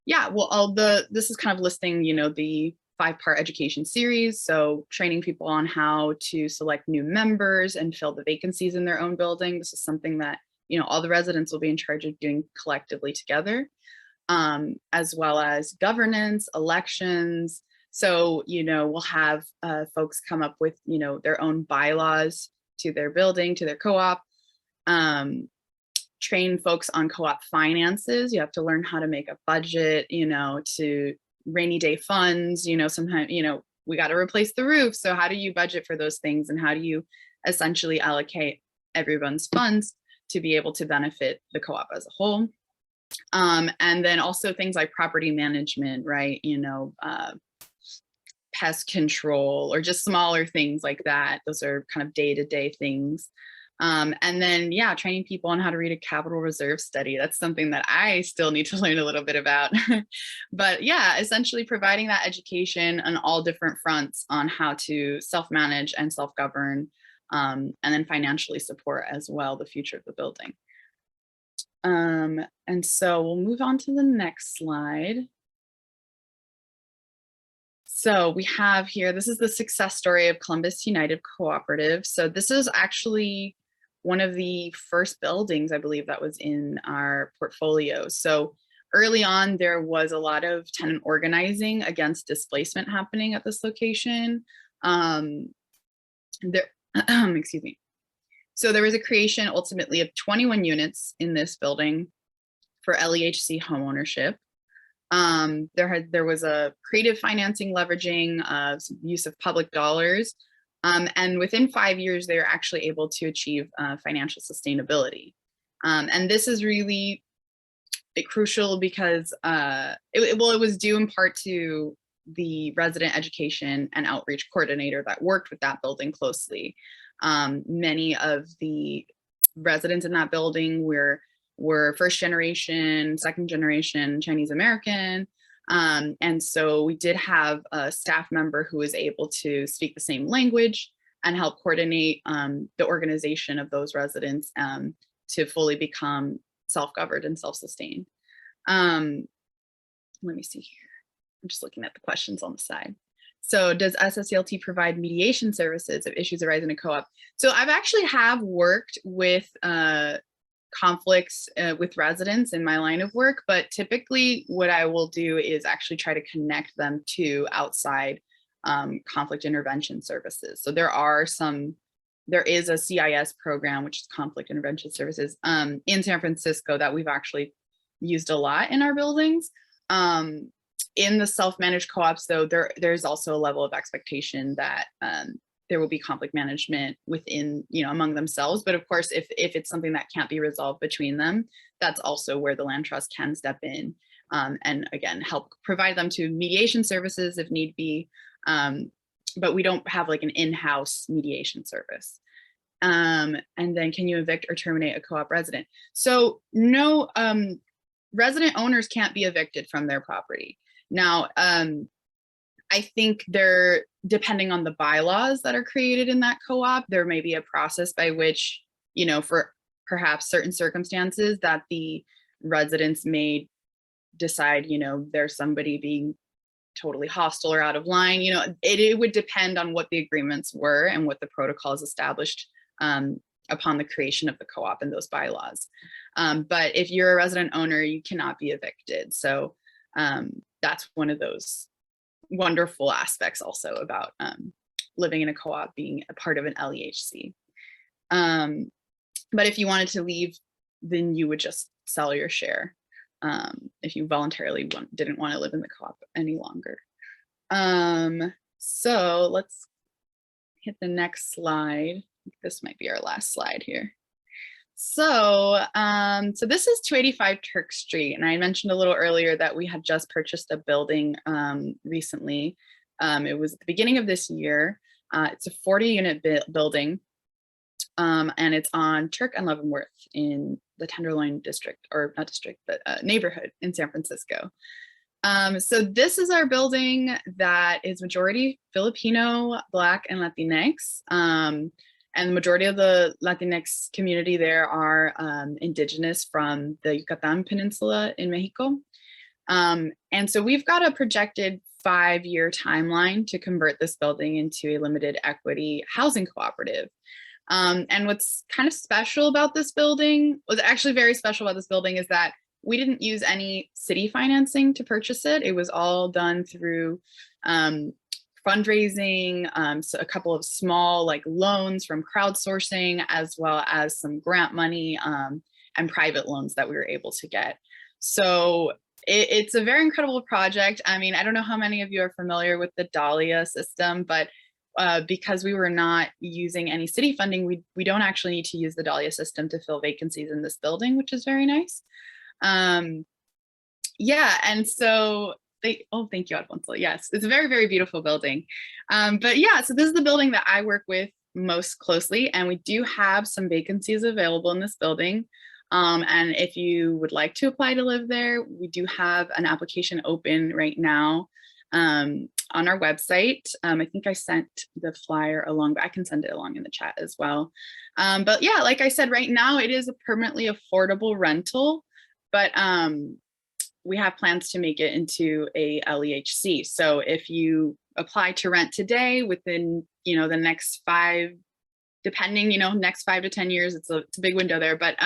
Yeah, well, this is kind of listing, the 5-part education series. So training people on how to select new members and fill the vacancies in their own building. This is something that, all the residents will be in charge of doing collectively together, as well as governance, elections. So, we'll have folks come up with, their own bylaws to their building, to their co-op, train folks on co-op finances. You have to learn how to make a budget, to rainy day funds, sometimes, we got to replace the roof. So how do you budget for those things? And how do you essentially allocate everyone's funds to be able to benefit the co-op as a whole? And then also things like property management, right? Pest control, or just smaller things like that. Those are kind of day-to-day things. And then, yeah, training people on how to read a capital reserve study. That's something that I still need to learn a little bit about. But yeah, essentially providing that education on all different fronts on how to self-manage and self-govern, and then financially support as well the future of the building. And so we'll move on to the next slide. So we have here, this is the success story of Columbus United Cooperative. So this is actually one of the first buildings, I believe, that was in our portfolio. So early on, there was a lot of tenant organizing against displacement happening at this location. Excuse me. So there was a creation ultimately of 21 units in this building for Lehc homeownership. There was a creative financing leveraging use of public dollars. And within 5 years, they were actually able to achieve financial sustainability. And this is really crucial because it was due in part to the resident education and outreach coordinator that worked with that building closely. Many of the residents in that building were first generation, second generation Chinese American. And so we did have a staff member who was able to speak the same language and help coordinate the organization of those residents to fully become self-governed and self-sustained. Let me see here. I'm just looking at the questions on the side. So does SSCLT provide mediation services if issues arise in a co-op? So I've actually have worked with conflicts with residents in my line of work, but typically what I will do is actually try to connect them to outside conflict intervention services. So there is a CIS program, which is conflict intervention services, in San Francisco that we've actually used a lot in our buildings. In the self-managed co-ops, though, there's also a level of expectation that there will be conflict management within, among themselves. But of course, if it's something that can't be resolved between them, that's also where the land trust can step in and again, help provide them to mediation services if need be. But we don't have like an in-house mediation service. And then can you evict or terminate a co-op resident? So no, resident owners can't be evicted from their property. Now, I think depending on the bylaws that are created in that co-op, there may be a process by which, for perhaps certain circumstances that the residents may decide, there's somebody being totally hostile or out of line. It would depend on what the agreements were and what the protocols established upon the creation of the co-op and those bylaws. But if you're a resident owner, you cannot be evicted. So that's one of those wonderful aspects also about living in a co-op, being a part of an LEHC. But if you wanted to leave, then you would just sell your share if you voluntarily didn't want to live in the co-op any longer. So let's hit the next slide. This might be our last slide here. So, so this is 285 Turk Street, and I mentioned a little earlier that we had just purchased a building recently. It was at the beginning of this year. It's a 40-unit building, and it's on Turk and Leavenworth in the Tenderloin district, or not district, but neighborhood in San Francisco. So this is our building that is majority Filipino, Black, and Latinx. And the majority of the Latinx community there are indigenous from the Yucatan Peninsula in Mexico. And so we've got a projected 5-year timeline to convert this building into a limited equity housing cooperative. And what's kind of special about this building, was actually very special about this building, is that we didn't use any city financing to purchase it. It was all done through fundraising, so a couple of small loans from crowdsourcing, as well as some grant money and private loans that we were able to get. So it's a very incredible project. I mean, I don't know how many of you are familiar with the Dahlia system, but because we were not using any city funding, we don't actually need to use the Dahlia system to fill vacancies in this building, which is very nice. Yeah, and so thank you, Alfonso. Yes, it's a very, very beautiful building. But yeah, so this is the building that I work with most closely, and we do have some vacancies available in this building. And if you would like to apply to live there, we do have an application open right now on our website. I think I sent the flyer along, but I can send it along in the chat as well. But yeah, like I said, right now it is a permanently affordable rental, but we have plans to make it into a LEHC. So if you apply to rent today, within the next 5, depending, next 5 to 10 years, it's a big window there, but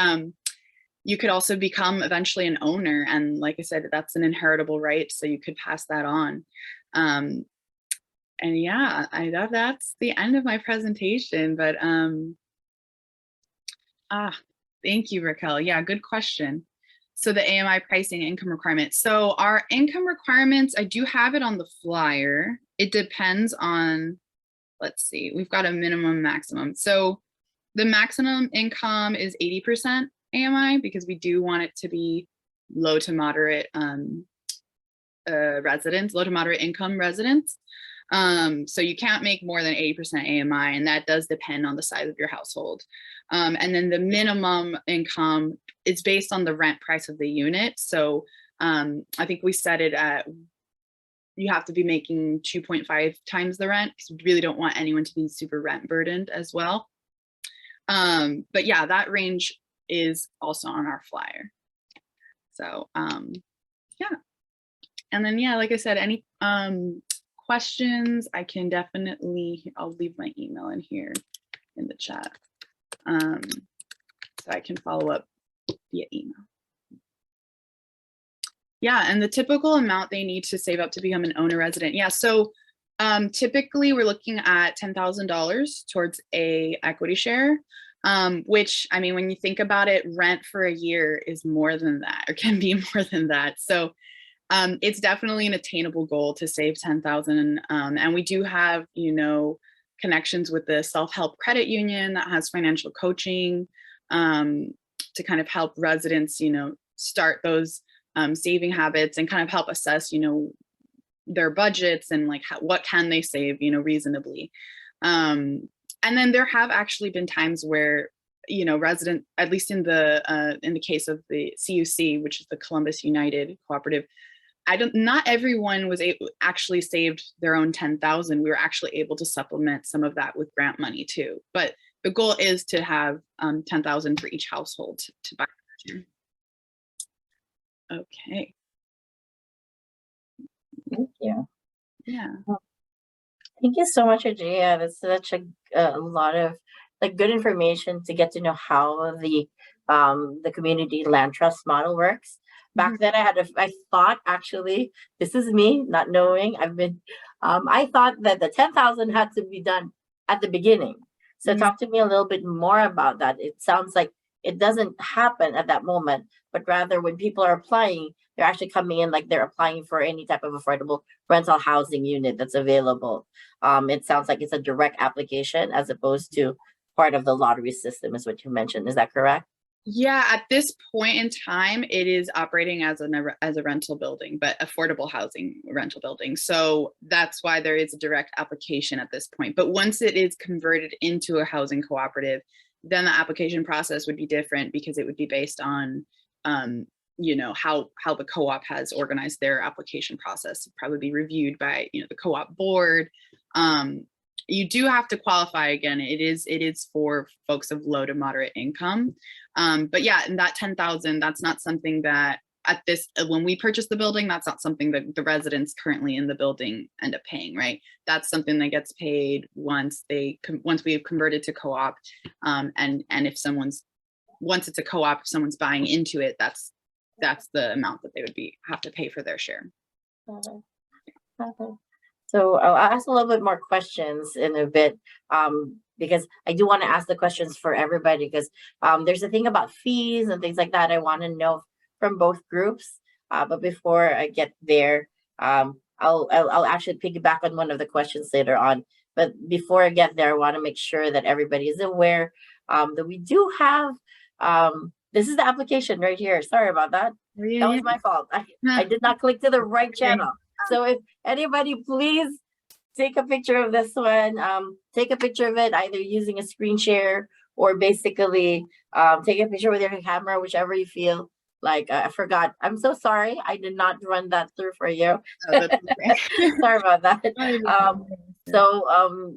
you could also become eventually an owner. And like I said, that's an inheritable right, so you could pass that on. And yeah, that's the end of my presentation, but thank you, Raquel. Yeah, good question. So the AMI pricing income requirement. So our income requirements, I do have it on the flyer. It depends on, let's see, we've got a minimum maximum. So the maximum income is 80% AMI, because we do want it to be low to moderate residents, low to moderate income residents. So you can't make more than 80% AMI, and that does depend on the size of your household. And then the minimum income is based on the rent price of the unit. So I think we set it at, you have to be making 2.5 times the rent, because we really don't want anyone to be super rent burdened as well. But yeah, that range is also on our flyer. So yeah. And then, yeah, like I said, any questions, I can definitely, I'll leave my email in here in the chat. So I can follow up via email. Yeah, and the typical amount they need to save up to become an owner resident. Yeah, so typically we're looking at $10,000 towards a equity share, which, I mean, when you think about it, rent for a year is more than that, or can be more than that. So it's definitely an attainable goal to save $10,000. And we do have, connections with the self-help credit union that has financial coaching to kind of help residents, start those saving habits and kind of help assess, their budgets and what can they save, reasonably. And then there have actually been times where, resident, at least in the case of the CUC, which is the Columbus United Cooperative, not everyone was actually saved their own 10,000. We were actually able to supplement some of that with grant money too. But the goal is to have 10,000 for each household to buy. Okay. Thank you. Yeah. Thank you so much, Ajaya. That's such a lot of good information to get to know how the community land trust model works. Back then I thought, actually, this is me not knowing, I thought that the 10,000 had to be done at the beginning. So talk to me a little bit more about that. It sounds like it doesn't happen at that moment, but rather when people are applying, they're actually coming in like they're applying for any type of affordable rental housing unit that's available. It sounds like it's a direct application as opposed to part of the lottery system, is what you mentioned. Is that correct? Yeah, at this point in time, it is operating as a rental building, but affordable housing rental building. So that's why there is a direct application at this point. But once it is converted into a housing cooperative, then the application process would be different because it would be based on, you know, how the co-op has organized their application process. It'd probably be reviewed by, you know, the co-op board. You do have to qualify again. It is for folks of low to moderate income. But yeah, and that 10,000, that's not something that when we purchase the building, that's not something that the residents currently in the building end up paying, right? That's something that gets paid once we have converted to co-op. And if once it's a co-op, if someone's buying into it, that's the amount that they would have to pay for their share. Okay. So I'll ask a little bit more questions in a bit, because I do want to ask the questions for everybody, because there's a thing about fees and things like that I want to know from both groups. But before I get there, I'll actually piggyback on one of the questions later on. But before I get there, I want to make sure that everybody is aware that we do have, this is the application right here. Sorry about that. That was my fault. I did not click to the right channel. So if anybody, please take a picture of this one. Take a picture of it, either using a screen share or basically take a picture with your camera, whichever you feel like. I forgot. I'm so sorry. I did not run that through for you. Sorry about that. So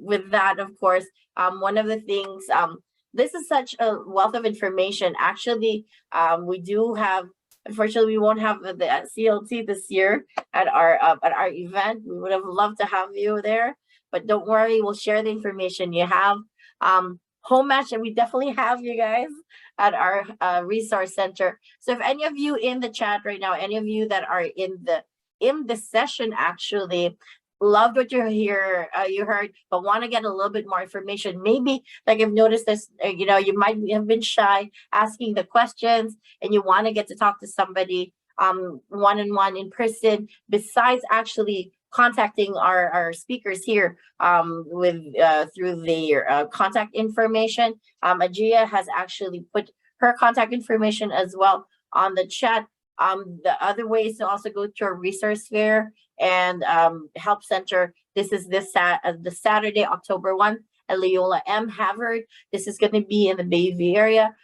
with that, of course, one of the things, this is such a wealth of information. Actually, we do have, unfortunately, we won't have the CLT this year at our event. We would have loved to have you there, but don't worry, we'll share the information you have. Home match, and we definitely have you guys at our resource center. So if any of you in the chat right now, any of you that are in the session actually loved what you heard, but want to get a little bit more information, maybe like I've noticed this, you know, you might have been shy asking the questions and you want to get to talk to somebody one-on-one in person, besides actually contacting our speakers here through their contact information. Ajia has actually put her contact information as well on the chat. The other way is to also go to our resource fair and help center. This is the Saturday, October 1 at Leola M. Havard. This is going to be in the Bayview area.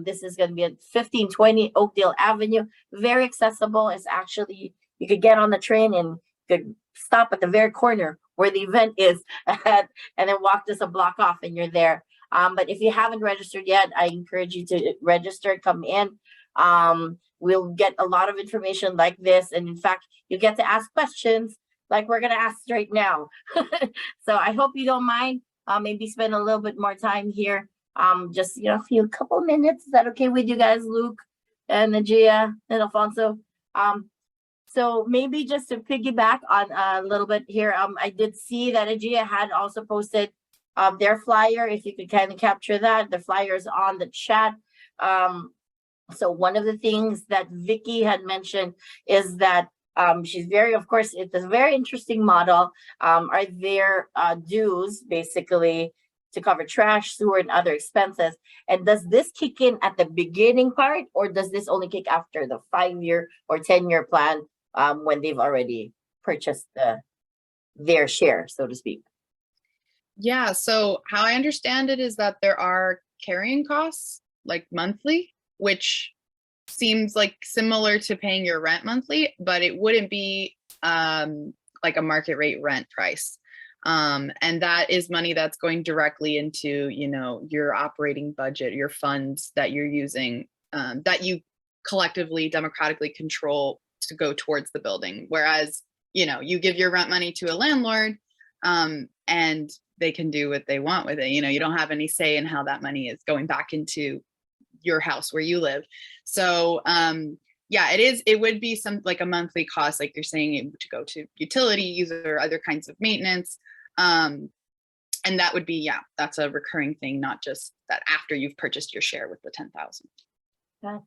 This is going to be at 1520 Oakdale Avenue. Very accessible. It's actually, you could get on the train and could stop at the very corner where the event is and then walk just a block off and you're there. But if you haven't registered yet, I encourage you to register, come in. We'll get a lot of information like this. And in fact, you get to ask questions like we're going to ask right now. So I hope you don't mind. Maybe spend a little bit more time here. Just, you know, a couple minutes. Is that okay with you guys, Luke and Najia and Alfonso? So maybe just to piggyback on a little bit here, I did see that Ajia had also posted their flyer. If you could kind of capture that, the flyer is on the chat. So one of the things that Vicky had mentioned is that she's of course, it's a very interesting model. Are there dues basically to cover trash, sewer, and other expenses? And does this kick in at the beginning part, or does this only kick after the 5-year or 10-year plan when they've already purchased their share, so to speak? Yeah, so how I understand it is that there are carrying costs, like monthly, which seems like similar to paying your rent monthly, but it wouldn't be like a market rate rent price. And that is money that's going directly into, you know, your operating budget, your funds that you're using, that you collectively, democratically control to go towards the building. Whereas, you know, you give your rent money to a landlord and they can do what they want with it. You know, you don't have any say in how that money is going back into your house where you live. So yeah, it would be some like a monthly cost, like you're saying, to go to utilities or other kinds of maintenance. And that would be, yeah, that's a recurring thing, not just that after you've purchased your share with the 10,000. Yeah.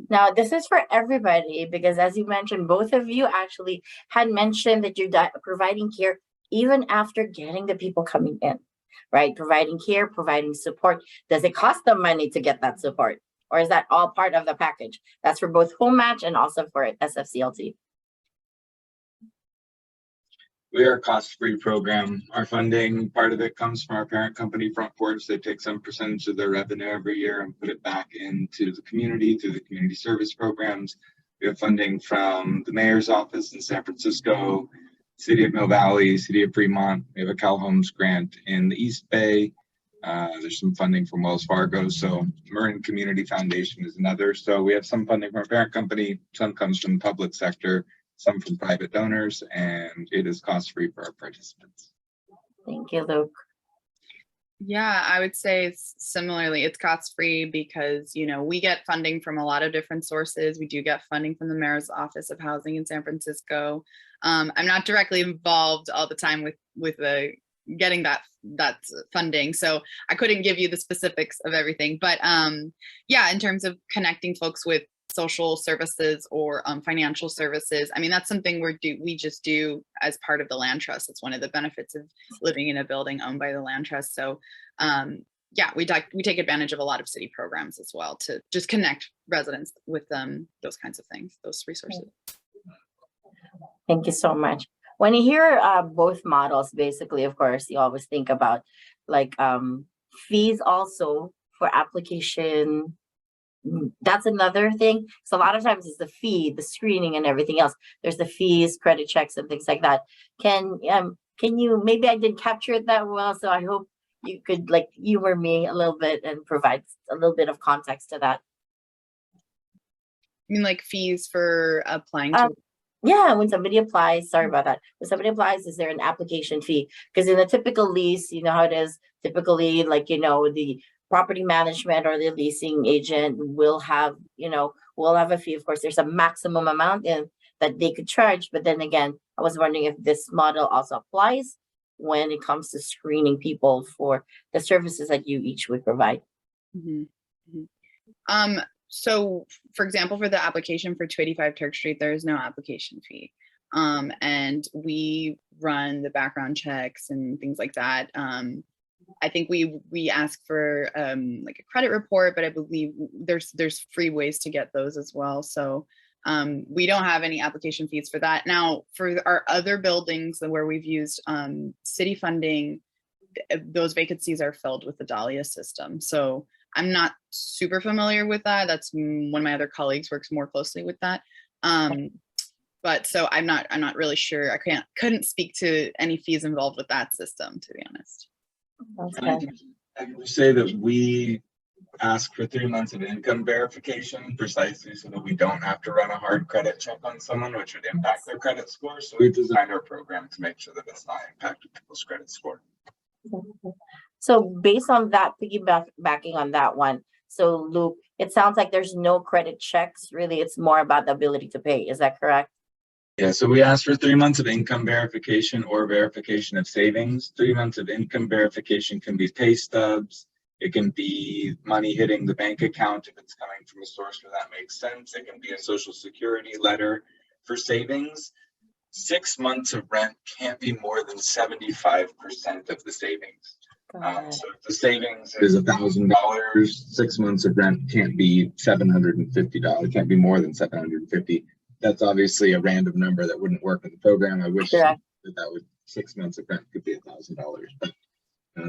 Now, this is for everybody, because as you mentioned, both of you actually had mentioned that you're providing care even after getting the people coming in. right? Providing care, providing support. Does it cost them money to get that support? Or is that all part of the package? That's for both home match and also for SFCLT. We are a cost-free program. Our funding, part of it comes from our parent company, Front Porch. They take some percentage of their revenue every year and put it back into the community through the community service programs. We have funding from the mayor's office in San Francisco, City of Mill Valley, City of Fremont. We have a Cal Homes grant in the East Bay. There's some funding from Wells Fargo. So Marin Community Foundation is another. So we have some funding from our parent company. Some comes from the public sector, some from private donors, and it is cost-free for our participants. Thank you, Luke. Yeah, I would say similarly, it's cost-free because, you know, we get funding from a lot of different sources. We do get funding from the Mayor's Office of Housing in San Francisco. I'm not directly involved all the time with getting that funding, so I couldn't give you the specifics of everything. But yeah, in terms of connecting folks with social services or financial services, I mean, that's something we just do as part of the land trust. It's one of the benefits of living in a building owned by the land trust. So yeah, we take advantage of a lot of city programs as well to just connect residents with those kinds of things, those resources. Thank you so much. When you hear both models, basically, of course, you always think about like fees also for application. That's another thing. So a lot of times it's the fee, the screening and everything else. There's the fees, credit checks and things like that. Can you, maybe I didn't capture it that well, so I hope you could like humor me a little bit and provide a little bit of context to that. You mean like fees for applying to? Yeah, when somebody applies, sorry about that. When somebody applies, is there an application fee? Because in a typical lease, you know how it is, typically like, you know, the property management or the leasing agent will have, you know, will have a fee. Of course, there's a maximum amount in that they could charge. But then again, I was wondering if this model also applies when it comes to screening people for the services that you each would provide. Mm-hmm. Mm-hmm. So for example, for the application for 285 Turk Street, there is no application fee. And we run the background checks and things like that. I think we ask for like a credit report, but I believe there's free ways to get those as well. So we don't have any application fees for that. Now, for our other buildings where we've used city funding, those vacancies are filled with the Dahlia system. So I'm not super familiar with that. That's one of my other colleagues works more closely with that. But so I'm not really sure. I couldn't speak to any fees involved with that system, to be honest. Okay. I can say that we ask for 3 months of income verification precisely so that we don't have to run a hard credit check on someone, which would impact their credit score. So we designed our program to make sure that it's not impacting people's credit score. So based on that, piggybacking on that one, so Luke, it sounds like there's no credit checks. Really, it's more about the ability to pay. Is that correct? Yeah, so we ask for 3 months of income verification or verification of savings. 3 months of income verification can be pay stubs. It can be money hitting the bank account if it's coming from a source where that makes sense. It can be a social security letter. For savings, 6 months of rent can't be more than 75% of the savings. So if the savings is $1,000, 6 months of rent can't be $750. Can't be more than $750. That's obviously a random number that wouldn't work in the program. I wish that would 6 months of rent could be $1,000, but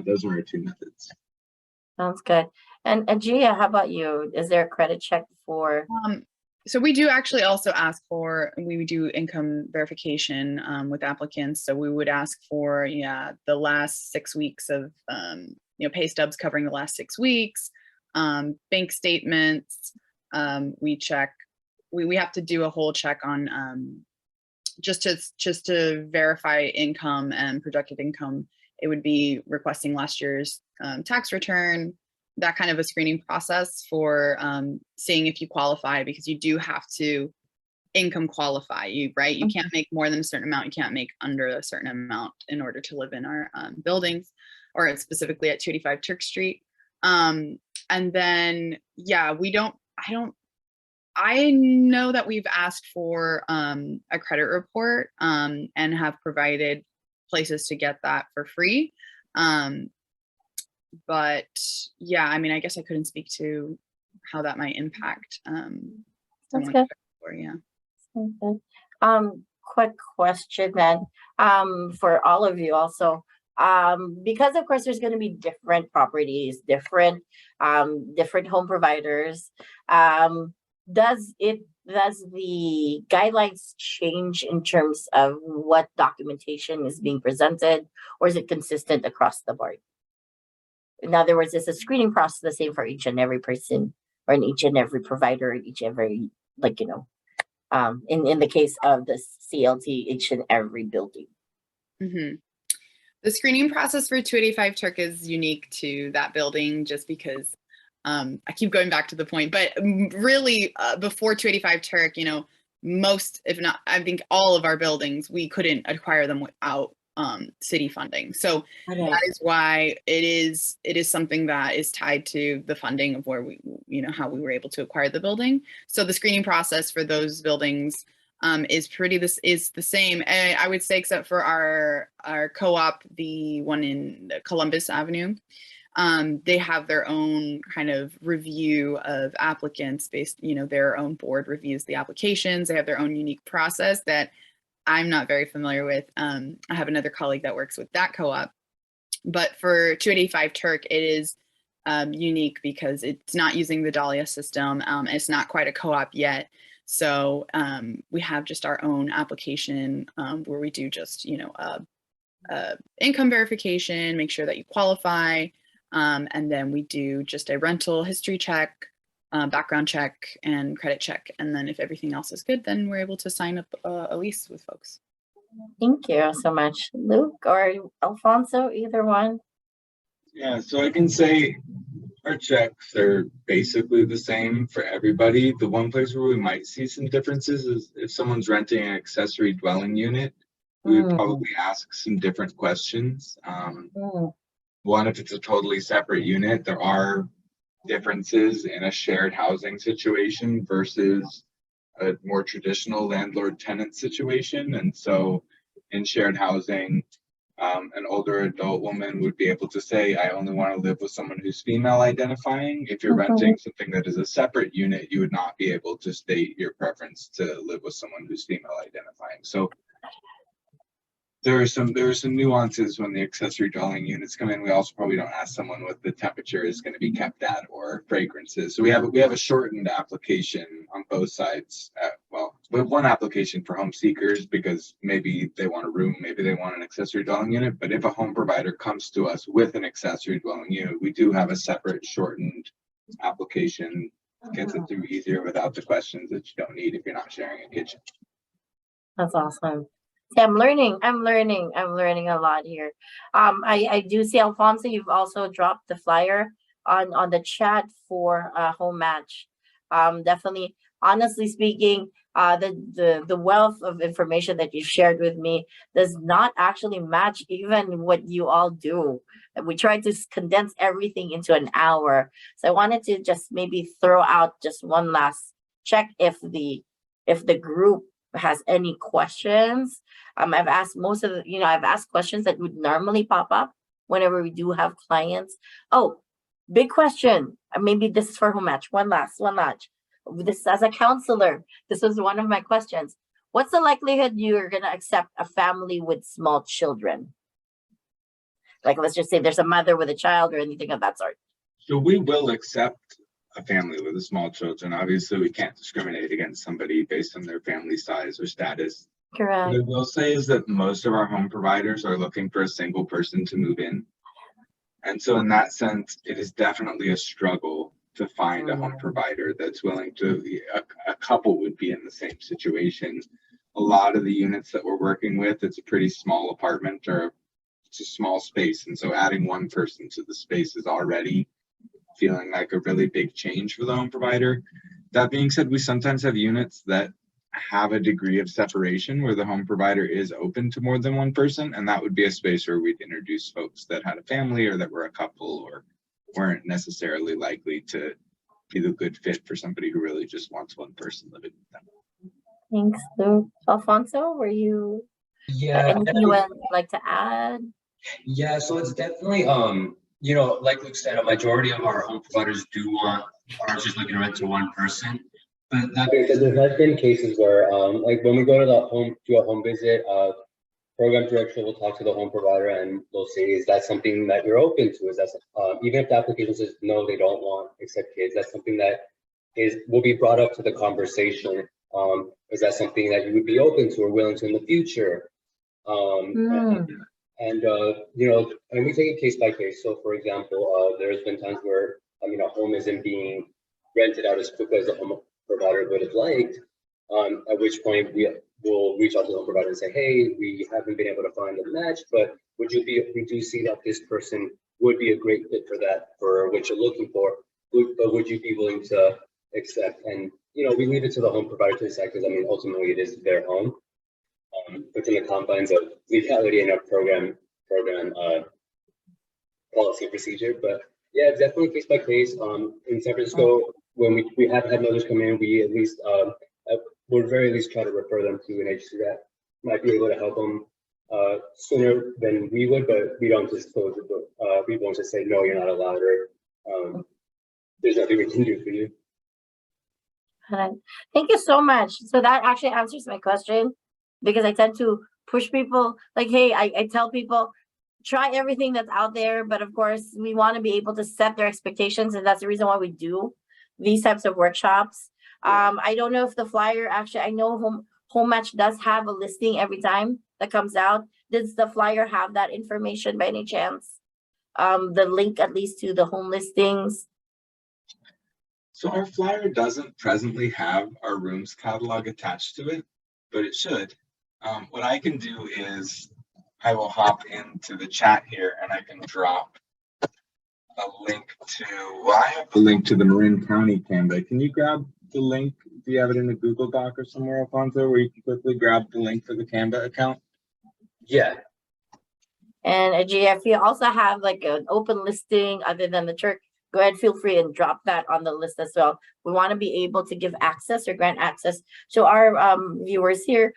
those are our two methods. Sounds good. And Gia, how about you? Is there a credit check for? So we do actually also ask for, we do income verification with applicants. So we would ask for, the last 6 weeks of, pay stubs covering the last 6 weeks, bank statements. We check, we have to do a whole check on just to verify income and projected income. It would be requesting last year's tax return, that kind of a screening process for seeing if you qualify, because you do have to income qualify, right? You can't make more than a certain amount. You can't make under a certain amount in order to live in our buildings, or specifically at 285 Turk Street. And then, I know that we've asked for a credit report and have provided places to get that for free. But yeah, I mean, I guess I couldn't speak to how that might impact That's someone. good. Or, yeah. Okay. Quick question then, for all of you also. Because of course there's gonna be different properties, different home providers. Does the guidelines change in terms of what documentation is being presented, or is it consistent across the board? In other words, is the screening process the same for each and every person, or in each and every provider, in each every, like, you know, in the case of the CLT, each and every building? Mm-hmm. The screening process for 285 Turk is unique to that building just because I keep going back to the point, but really before 285 Turk, you know, most, if not, I think all of our buildings, we couldn't acquire them without city funding. So that is why it is something that is tied to the funding of where we, you know, how we were able to acquire the building. So the screening process for those buildings is the same. I would say, except for our co-op, the one in Columbus Avenue. They have their own kind of review of applicants based, you know, their own board reviews the applications. They have their own unique process that I'm not very familiar with. I have another colleague that works with that co-op. But for 285 Turk, it is unique because it's not using the Dahlia system. It's not quite a co-op yet. So we have just our own application where we do just, you know, income verification, make sure that you qualify. And then we do just a rental history check, background check, and credit check. And then if everything else is good, then we're able to sign up a lease with folks. Thank you so much. Luke or Alfonso, either one? Yeah, so I can say our checks are basically the same for everybody. The one place where we might see some differences is if someone's renting an accessory dwelling unit, we would probably ask some different questions. One, if it's a totally separate unit, there are differences in a shared housing situation versus a more traditional landlord-tenant situation. And so in shared housing, an older adult woman would be able to say, I only want to live with someone who's female identifying. If you're renting something that is a separate unit, you would not be able to state your preference to live with someone who's female identifying. So there are some nuances when the accessory dwelling units come in. We also probably don't ask someone what the temperature is going to be kept at or fragrances. So we have a shortened application on both sides. We have one application for home seekers because maybe they want a room, maybe they want an accessory dwelling unit. But if a home provider comes to us with an accessory dwelling unit, we do have a separate shortened application. Gets it through easier without the questions that you don't need if you're not sharing a kitchen. That's awesome. See, I'm learning a lot here. I do see, Alfonso, you've also dropped the flyer on the chat for home match. Definitely, honestly speaking, the wealth of information that you shared with me does not actually match even what you all do. We tried to condense everything into an hour. So I wanted to just maybe throw out just one last check if the group has any questions. I've asked I've asked questions that would normally pop up whenever we do have clients. Oh, big question. Maybe this is for home match. One last. This, as a counselor, this was one of my questions. What's the likelihood you're gonna accept a family with small children? Like, let's just say there's a mother with a child or anything of that sort. So we will accept a family with a small children. Obviously, we can't discriminate against somebody based on their family size or status. Correct. What I will say is that most of our home providers are looking for a single person to move in. And so in that sense, it is definitely a struggle to find a home provider that's willing to, a couple would be in the same situation. A lot of the units that we're working with, it's a pretty small apartment or it's a small space. And so adding one person to the space is already feeling like a really big change for the home provider. That being said, we sometimes have units that have a degree of separation where the home provider is open to more than one person, and that would be a space where we'd introduce folks that had a family or that were a couple or weren't necessarily likely to be the good fit for somebody who really just wants one person living with them. Thanks, Luke. Alfonso, were you anything you would like to add? Yeah, so it's definitely you know, like Luke said, a majority of our home providers are just looking to rent to one person. But that being said, there has been cases where, like when we go to a home visit, program director will talk to the home provider and they'll say, is that something that you're open to? Is that, even if the application says, no, they don't want accept kids, that's something that will be brought up to the conversation. Is that something that you would be open to or willing to in the future? And you know, and we take it case by case. So for example, there's been times where, I mean, a home isn't being rented out as quickly as the home provider would have liked, at which point we will reach out to the home provider and say, hey, we haven't been able to find a match, but we do see that this person would be a great fit for what you're looking for, but would you be willing to accept? And, you know, we leave it to the home provider to decide, because I mean, ultimately it is their home, within the confines of legality and our program policy procedure. But yeah, it's definitely case by case. In San Francisco, when we have had mothers come in, we at least would very least try to refer them to an agency that might be able to help them sooner than we would, but we don't just close the door. We won't just say, no, you're not allowed, or there's nothing we can do for you. Thank you so much. So that actually answers my question, because I tend to push people like, hey, I tell people, try everything that's out there, but of course we want to be able to set their expectations, and that's the reason why we do these types of workshops. I don't know if the flyer, actually, I know Home Match does have a listing every time that comes out. Does the flyer have that information by any chance? The link at least to the home listings? So our flyer doesn't presently have our rooms catalog attached to it, but it should. What I can do is I will hop into the chat here and I can drop a link to, well, I have the link to the Marin County Canva. Can you grab the link? Do you have it in a Google Doc or somewhere, Alfonso, where you can quickly grab the link for the Canva account? Yeah. And Ajay, if you also have like an open listing other than the Turk, go ahead, feel free and drop that on the list as well. We want to be able to give access or grant access to our viewers here,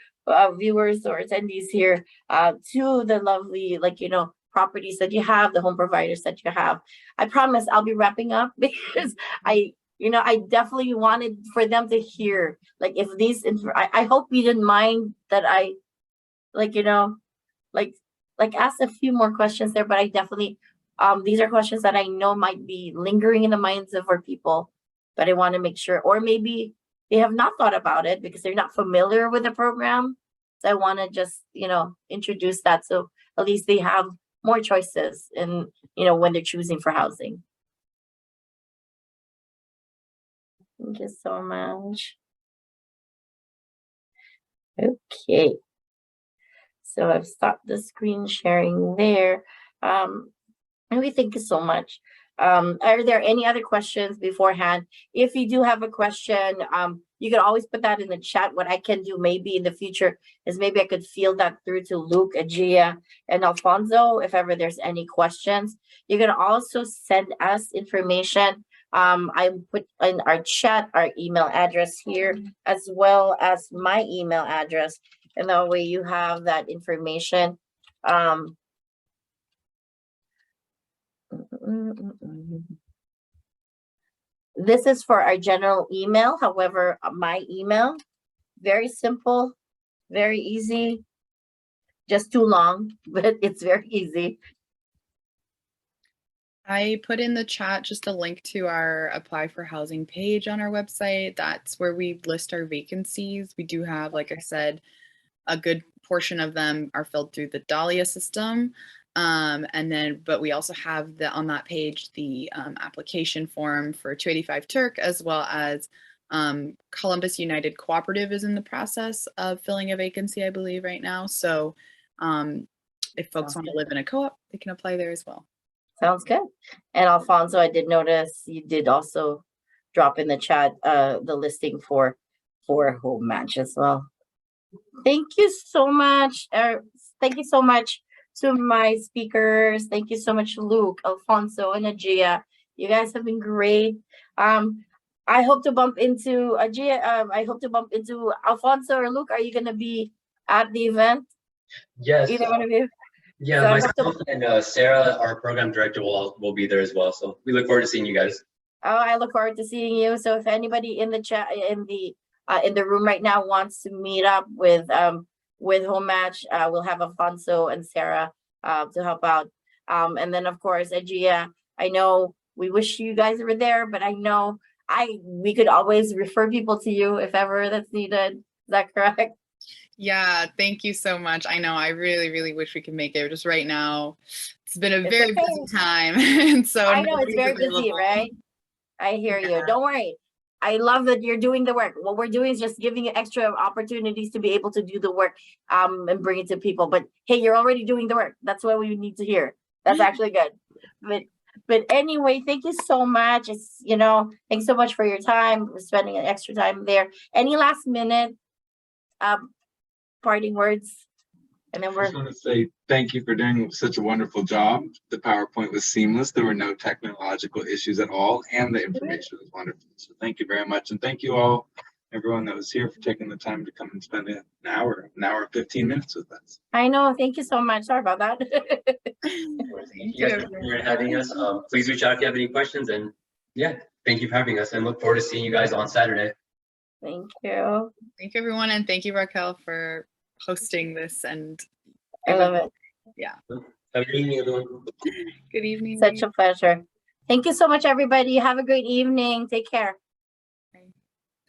viewers or attendees here, to the lovely, like, you know, properties that you have, the home providers that you have. I promise I'll be wrapping up, because I definitely wanted for them to hear, like, if these, I hope you didn't mind that I, like, you know, like ask a few more questions there, but I definitely, these are questions that I know might be lingering in the minds of our people, but I want to make sure, or maybe they have not thought about it because they're not familiar with the program. So I want to just, you know, introduce that, so at least they have more choices in, you know, when they're choosing for housing. Thank you so much. Okay. So I've stopped the screen sharing there. And we thank you so much. Are there any other questions beforehand? If you do have a question, you can always put that in the chat. What I can do maybe in the future is maybe I could field that through to Luke, Ajia, and Alfonso if ever there's any questions. You can also send us information. I put in our chat our email address here, as well as my email address, and that way you have that information. This is for our general email. However, my email, very simple, very easy, just too long, but it's very easy. I put in the chat just a link to our apply for housing page on our website. That's where we list our vacancies. We do have, like I said, a good portion of them are filled through the Dahlia system. But we also have on that page, the application form for 285 Turk, as well as Columbus United Cooperative is in the process of filling a vacancy, I believe, right now. So if folks want to live in a co-op, they can apply there as well. Sounds good. And Alfonso, I did notice you did also drop in the chat the listing for Home Match as well. Thank you so much. Thank you so much to my speakers. Thank you so much, Luke, Alfonso, and Ajia. You guys have been great. I hope to bump into Ajia. I hope to bump into Alfonso or Luke. Are you going to be at the event? Yes. Either one of you? Yeah, So I hope myself and Sarah, our program director, will be there as well. So we look forward to seeing you guys. Oh, I look forward to seeing you. So if anybody in the chat in the room right now wants to meet up with Home Match, we'll have Alfonso and Sarah to help out. And then of course, Agia, I know we wish you guys were there, but I know we could always refer people to you if ever that's needed. Is that correct? Yeah, thank you so much. I know I really, really wish we could make it. Just right now, it's been a It's very okay. busy time. And so I know it's nobody's very busy, available. right? I hear you. Don't worry. I love that you're doing the work. What we're doing is just giving you extra opportunities to be able to do the work and bring it to people. But hey, you're already doing the work. That's what we need to hear. That's actually good. But anyway, thank you so much. It's thanks so much for your time, for spending an extra time there. Any last minute parting words? And then I just want to say thank you for doing such a wonderful job. The PowerPoint was seamless. There were no technological issues at all, and the information was wonderful. So thank you very much. And thank you all, everyone that was here, for taking the time to come and spend an hour and 15 minutes with us. I know. Thank you so much. Sorry about that. Thank you guys for having us. Please reach out if you have any questions. And yeah, thank you for having us, and look forward to seeing you guys on Saturday. Thank you. Thank you, everyone. And thank you, Raquel, for hosting this. And I love it. Yeah. Have a good evening, everyone. Good evening. Such a pleasure. Thank you so much, everybody. Have a great evening. Take care.